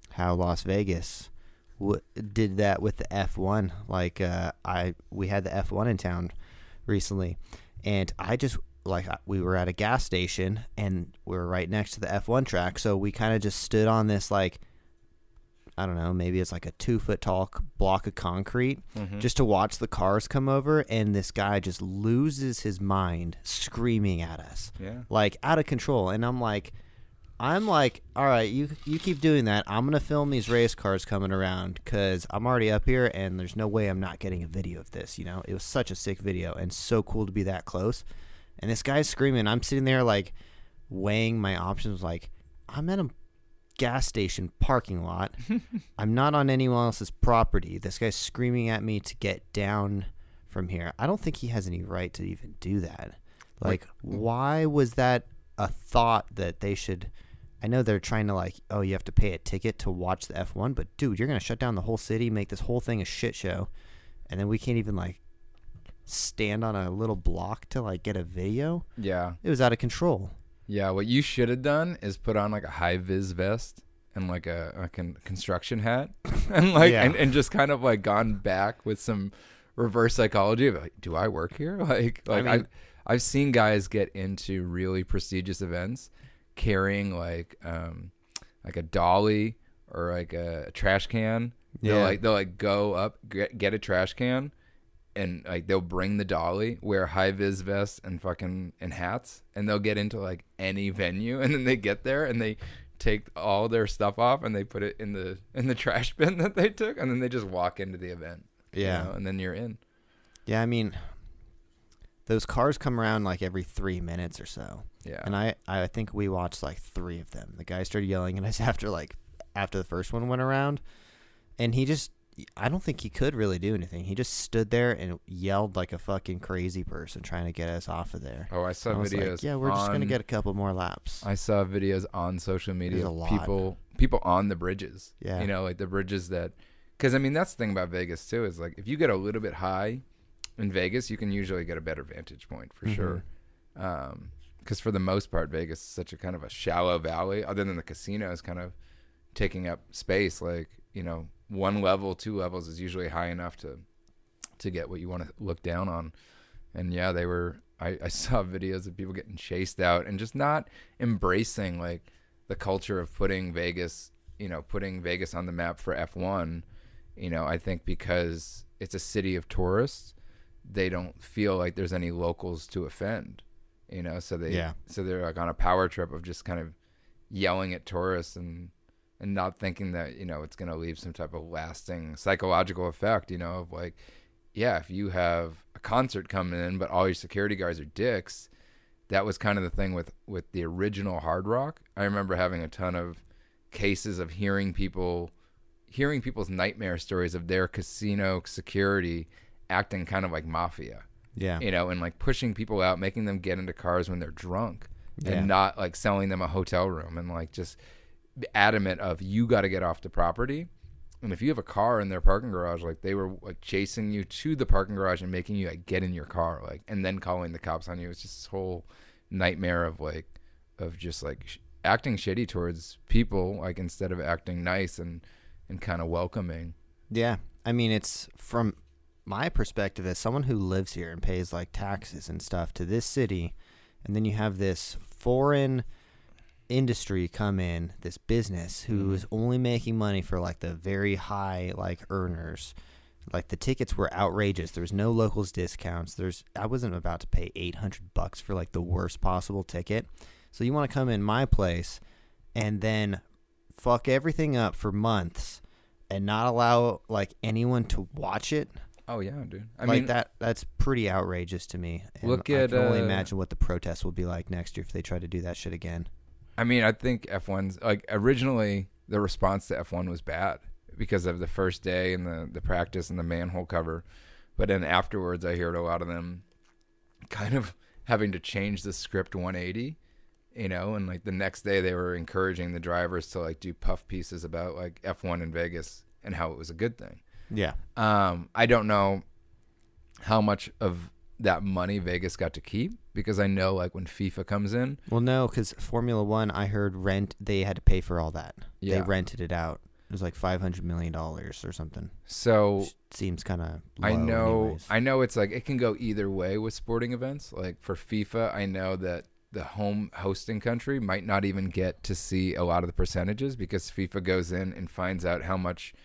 how Las Vegas did that with the F1. Like we had the F1 in town recently, and we were at a gas station and we were right next to the F1 track, so we kind of just stood on this, like, I don't know, maybe it's like a 2-foot tall block of concrete, just to watch the cars come over, and this guy just loses his mind screaming at us. Yeah. Like, out of control. And I'm like, all right, you keep doing that. I'm going to film these race cars coming around, because I'm already up here, and there's no way I'm not getting a video of this, It was such a sick video, and so cool to be that close. And this guy's screaming. I'm sitting there, like, weighing my options, like, I'm at a gas station parking lot. I'm not on anyone else's property. This guy's screaming at me to get down from here. I don't think he has any right to even do that. Like, why was that a thought that they should? I know they're trying to, like, oh, you have to pay a ticket to watch the F1, but dude, you're gonna shut down the whole city, make this whole thing a shit show, and then we can't even like stand on a little block to like get a video. Yeah, it was out of control. Yeah, what you should have done is put on like a high vis vest and like a construction hat, and like and just kind of like gone back with some reverse psychology of like, do I work here? Like I mean, I've seen guys get into really prestigious events carrying like a dolly or like a trash can. Yeah. They'll like go up, get a trash can, and like they'll bring the dolly, wear high vis vests and hats, and they'll get into like any venue, and then they get there and they take all their stuff off and they put it in the trash bin that they took, and then they just walk into the event. Yeah. You know, and then you're in. Yeah, I mean, those cars come around like every 3 minutes or so. Yeah. And I think we watched like 3 of them. The guy started yelling at us after the first one went around, and I don't think he could really do anything. He just stood there and yelled like a fucking crazy person trying to get us off of there. Oh, I saw I was videos. like, yeah, we're just gonna get a couple more laps. I saw videos on social media There's a of lot. people on the bridges. Yeah. You know, like the bridges that, because I mean that's the thing about Vegas too, is like if you get a little bit high in Vegas, you can usually get a better vantage point for sure. Because for the most part, Vegas is such a kind of a shallow valley. Other than the casinos kind of taking up space, like, you know, 1 level, 2 levels is usually high enough to get what you want to look down on. And yeah, I saw videos of people getting chased out and just not embracing like the culture of putting Vegas on the map for F1. You know, I think because it's a city of tourists, they don't feel like there's any locals to offend, you know, so they're like on a power trip of just kind of yelling at tourists and not thinking that, you know, it's going to leave some type of lasting psychological effect, you know, of like, yeah, if you have a concert coming in, but all your security guards are dicks. That was kind of the thing with the original Hard Rock. I remember having a ton of cases of hearing people's nightmare stories of their casino security acting kind of like mafia. Yeah. You know, and like pushing people out, making them get into cars when they're drunk and not like selling them a hotel room, and like just adamant of, you got to get off the property. And if you have a car in their parking garage, like they were like chasing you to the parking garage and making you like get in your car, like, and then calling the cops on you. It's just this whole nightmare of just like acting shitty towards people, like instead of acting nice and kind of welcoming. Yeah. I mean, it's from my perspective as someone who lives here and pays like taxes and stuff to this city, and then you have this foreign industry come in, this business who is only making money for like the very high like earners. Like the tickets were outrageous. There was no locals discounts. I wasn't about to pay $800 for like the worst possible ticket. So you want to come in my place and then fuck everything up for months and not allow like anyone to watch it? Oh yeah, dude. I mean, mean, that's pretty outrageous to me. And look I at can only imagine what the protests will be like next year if they try to do that shit again. I mean, I think F1's like originally the response to F1 was bad because of the first day and the practice and the manhole cover. But then afterwards, I heard a lot of them kind of having to change the script 180, you know, and like the next day they were encouraging the drivers to like do puff pieces about like F1 in Vegas and how it was a good thing. Yeah. I don't know how much of that money Vegas got to keep, because I know like when FIFA comes in. Well, no, because Formula One, I heard they had to pay for all that. Yeah. They rented it out. It was like $500 million or something. So which seems kind of low. I know it's like it can go either way with sporting events. Like for FIFA, I know that the home hosting country might not even get to see a lot of the percentages, because FIFA goes in and finds out how much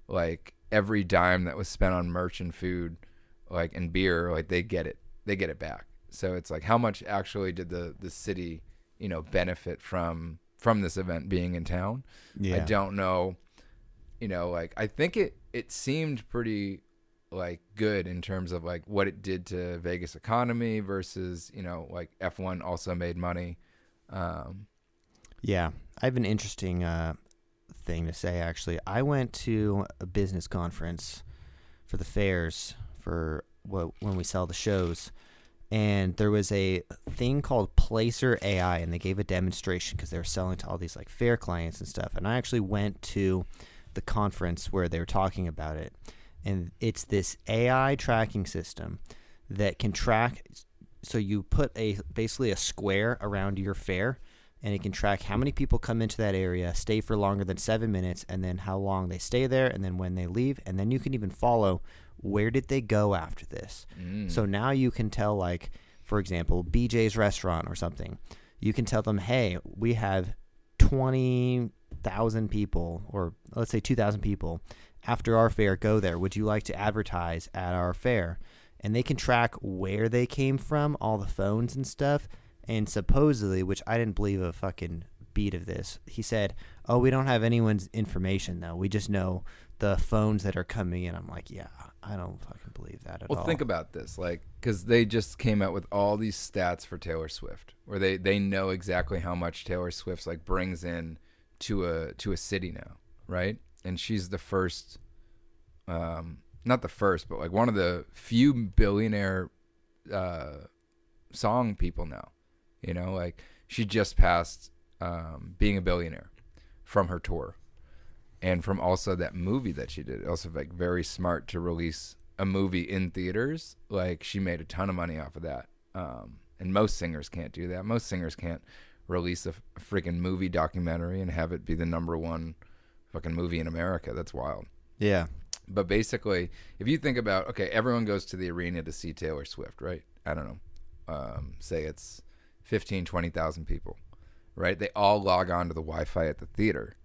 like every dime that was spent on merch and food, like and beer, like they get it back. So it's like how much actually did the city, you know, benefit from this event being in town? Yeah. I don't know, you know, like I think it seemed pretty like good in terms of like what it did to Vegas economy versus, you know, like F1 also made money. Yeah, I have an interesting thing to say actually. I went to a business conference for the fairs for when we sell the shows, and there was a thing called Placer AI, and they gave a demonstration because they were selling to all these like fair clients and stuff. And I actually went to the conference where they were talking about it, and it's this AI tracking system that can track. So you put basically a square around your fair, and it can track how many people come into that area, stay for longer than 7 minutes, and then how long they stay there, and then when they leave. And then you can even follow where did they go after this. So now you can tell, like, for example, BJ's restaurant or something. You can tell them, hey, we have 20 1,000 people, or let's say 2,000 people, after our fair go there. Would you like to advertise at our fair? And they can track where they came from, all the phones and stuff. And supposedly, which I didn't believe a fucking beat of this, he said, oh, we don't have anyone's information, though. We just know the phones that are coming in. I'm like, yeah, I don't fucking believe that at all. Well, think about this, like, because they just came out with all these stats for Taylor Swift, where they know exactly how much Taylor Swift's like brings in to a city now, right? And she's the first, not the first, but like one of the few billionaire song people now. You know, like she just passed being a billionaire from her tour. And from also that movie that she did, also like very smart to release a movie in theaters. Like she made a ton of money off of that. And most singers can't do that. Most singers can't release a freaking movie documentary and have it be the -- fucking movie in America. That's wild. Yeah. But basically, if you think about, okay, everyone goes to the arena to see Taylor Swift, right? I don't know. Say it's 15, 20,000 people, right? They all log on to the Wi-Fi at the theater.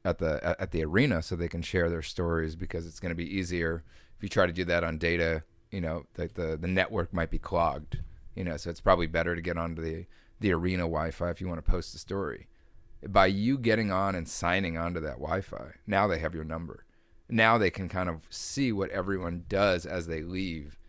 At the arena, so they can share their stories, because it's going to be easier if you try to do that on data. You know, like the network might be clogged. You know, so it's probably better to get onto the arena Wi-Fi if you want to post a story. By you getting on and signing onto that Wi-Fi, now they have your number. Now they can kind of see what everyone does as they leave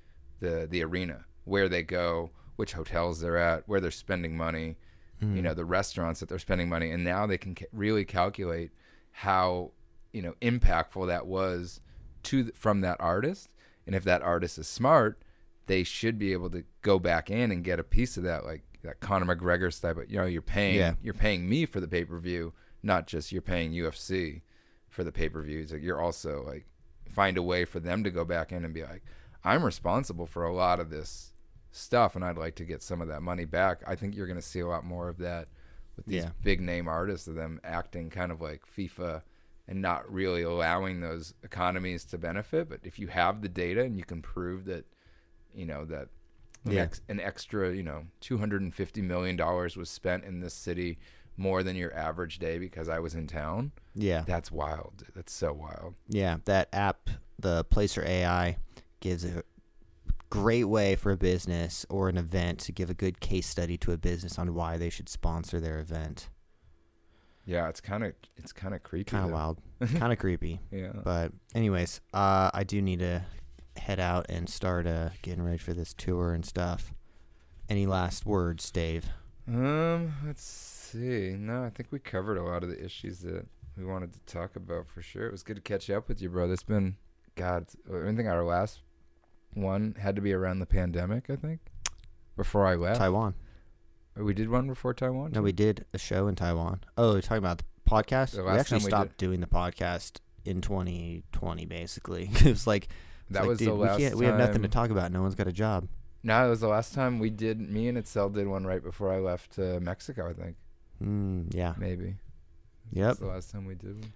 the arena, where they go, which hotels they're at, where they're spending money, you know, the restaurants that they're spending money, and now they can really calculate how, you know, impactful that was from that artist. And if that artist is smart, they should be able to go back in and get a piece of that, like that Conor McGregor style. But, you know, you're paying me for the pay-per-view, not just you're paying UFC for the pay-per-views. Like, you're also like, find a way for them to go back in and be like, I'm responsible for a lot of this stuff, and I'd like to get some of that money back. I think you're going to see a lot more of that with these big name artists, of them acting kind of like FIFA and not really allowing those economies to benefit. But if you have the data and you can prove that, you know, that an extra, you know, $250 million was spent in this city more than your average day because I was in town. Yeah. That's wild. That's so wild. Yeah. That app, the Placer AI, gives a great way for a business or an event to give a good case study to a business on why they should sponsor their event. Yeah, it's kind of creepy. Kind of wild. Kind of creepy. Yeah. But anyways, I do need to head out and start getting ready for this tour and stuff. Any last words, Dave? Let's see. No, I think we covered a lot of the issues that we wanted to talk about for sure. It was good to catch up with you, bro. It's been, God, I think our last one had to be around the pandemic, I think, before I left. Taiwan. We did one before Taiwan? No, we did a show in Taiwan. Oh, you're talking about the podcast? We actually stopped doing the podcast in 2020, basically. It was like, that was the last time. We have nothing to talk about. No one's got a job. No, it was the last time we did. Me and Itzel did one right before I left Mexico, I think. Yeah. Maybe. Yep. That's the last time we did one.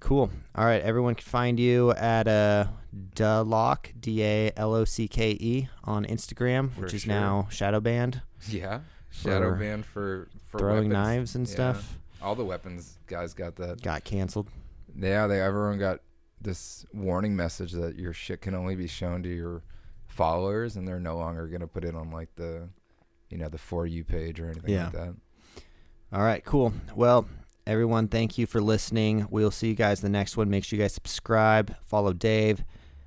Cool. All right. Everyone can find you at Locke, DALOCKE on Instagram, which is now shadow banned. Yeah. Shadow banned for throwing weapons. Knives and stuff. All the weapons guys got that. Got canceled. Yeah, everyone got this warning message that your shit can only be shown to your followers, and they're no longer going to put it on like the For You page or anything like that. All right, cool. Well, everyone, thank you for listening. We'll see you guys in the next one. Make sure you guys subscribe, follow Dave.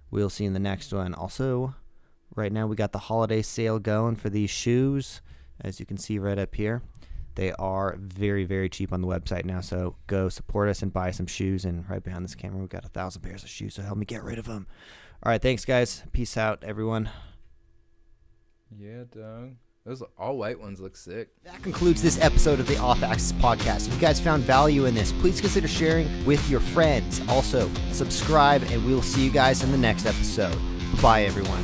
We'll see you in the next one. Also, right now we got the holiday sale going for these shoes, as you can see right up here. They are very, very cheap on the website now, so go support us and buy some shoes. And right behind this camera, we've got 1,000 pairs of shoes, so help me get rid of them. All right, thanks, guys. Peace out, everyone. Yeah, dog. Those all white ones look sick. That concludes this episode of the Off Axis Podcast. If you guys found value in this, please consider sharing with your friends. Also, subscribe, and we will see you guys in the next episode. Bye, everyone.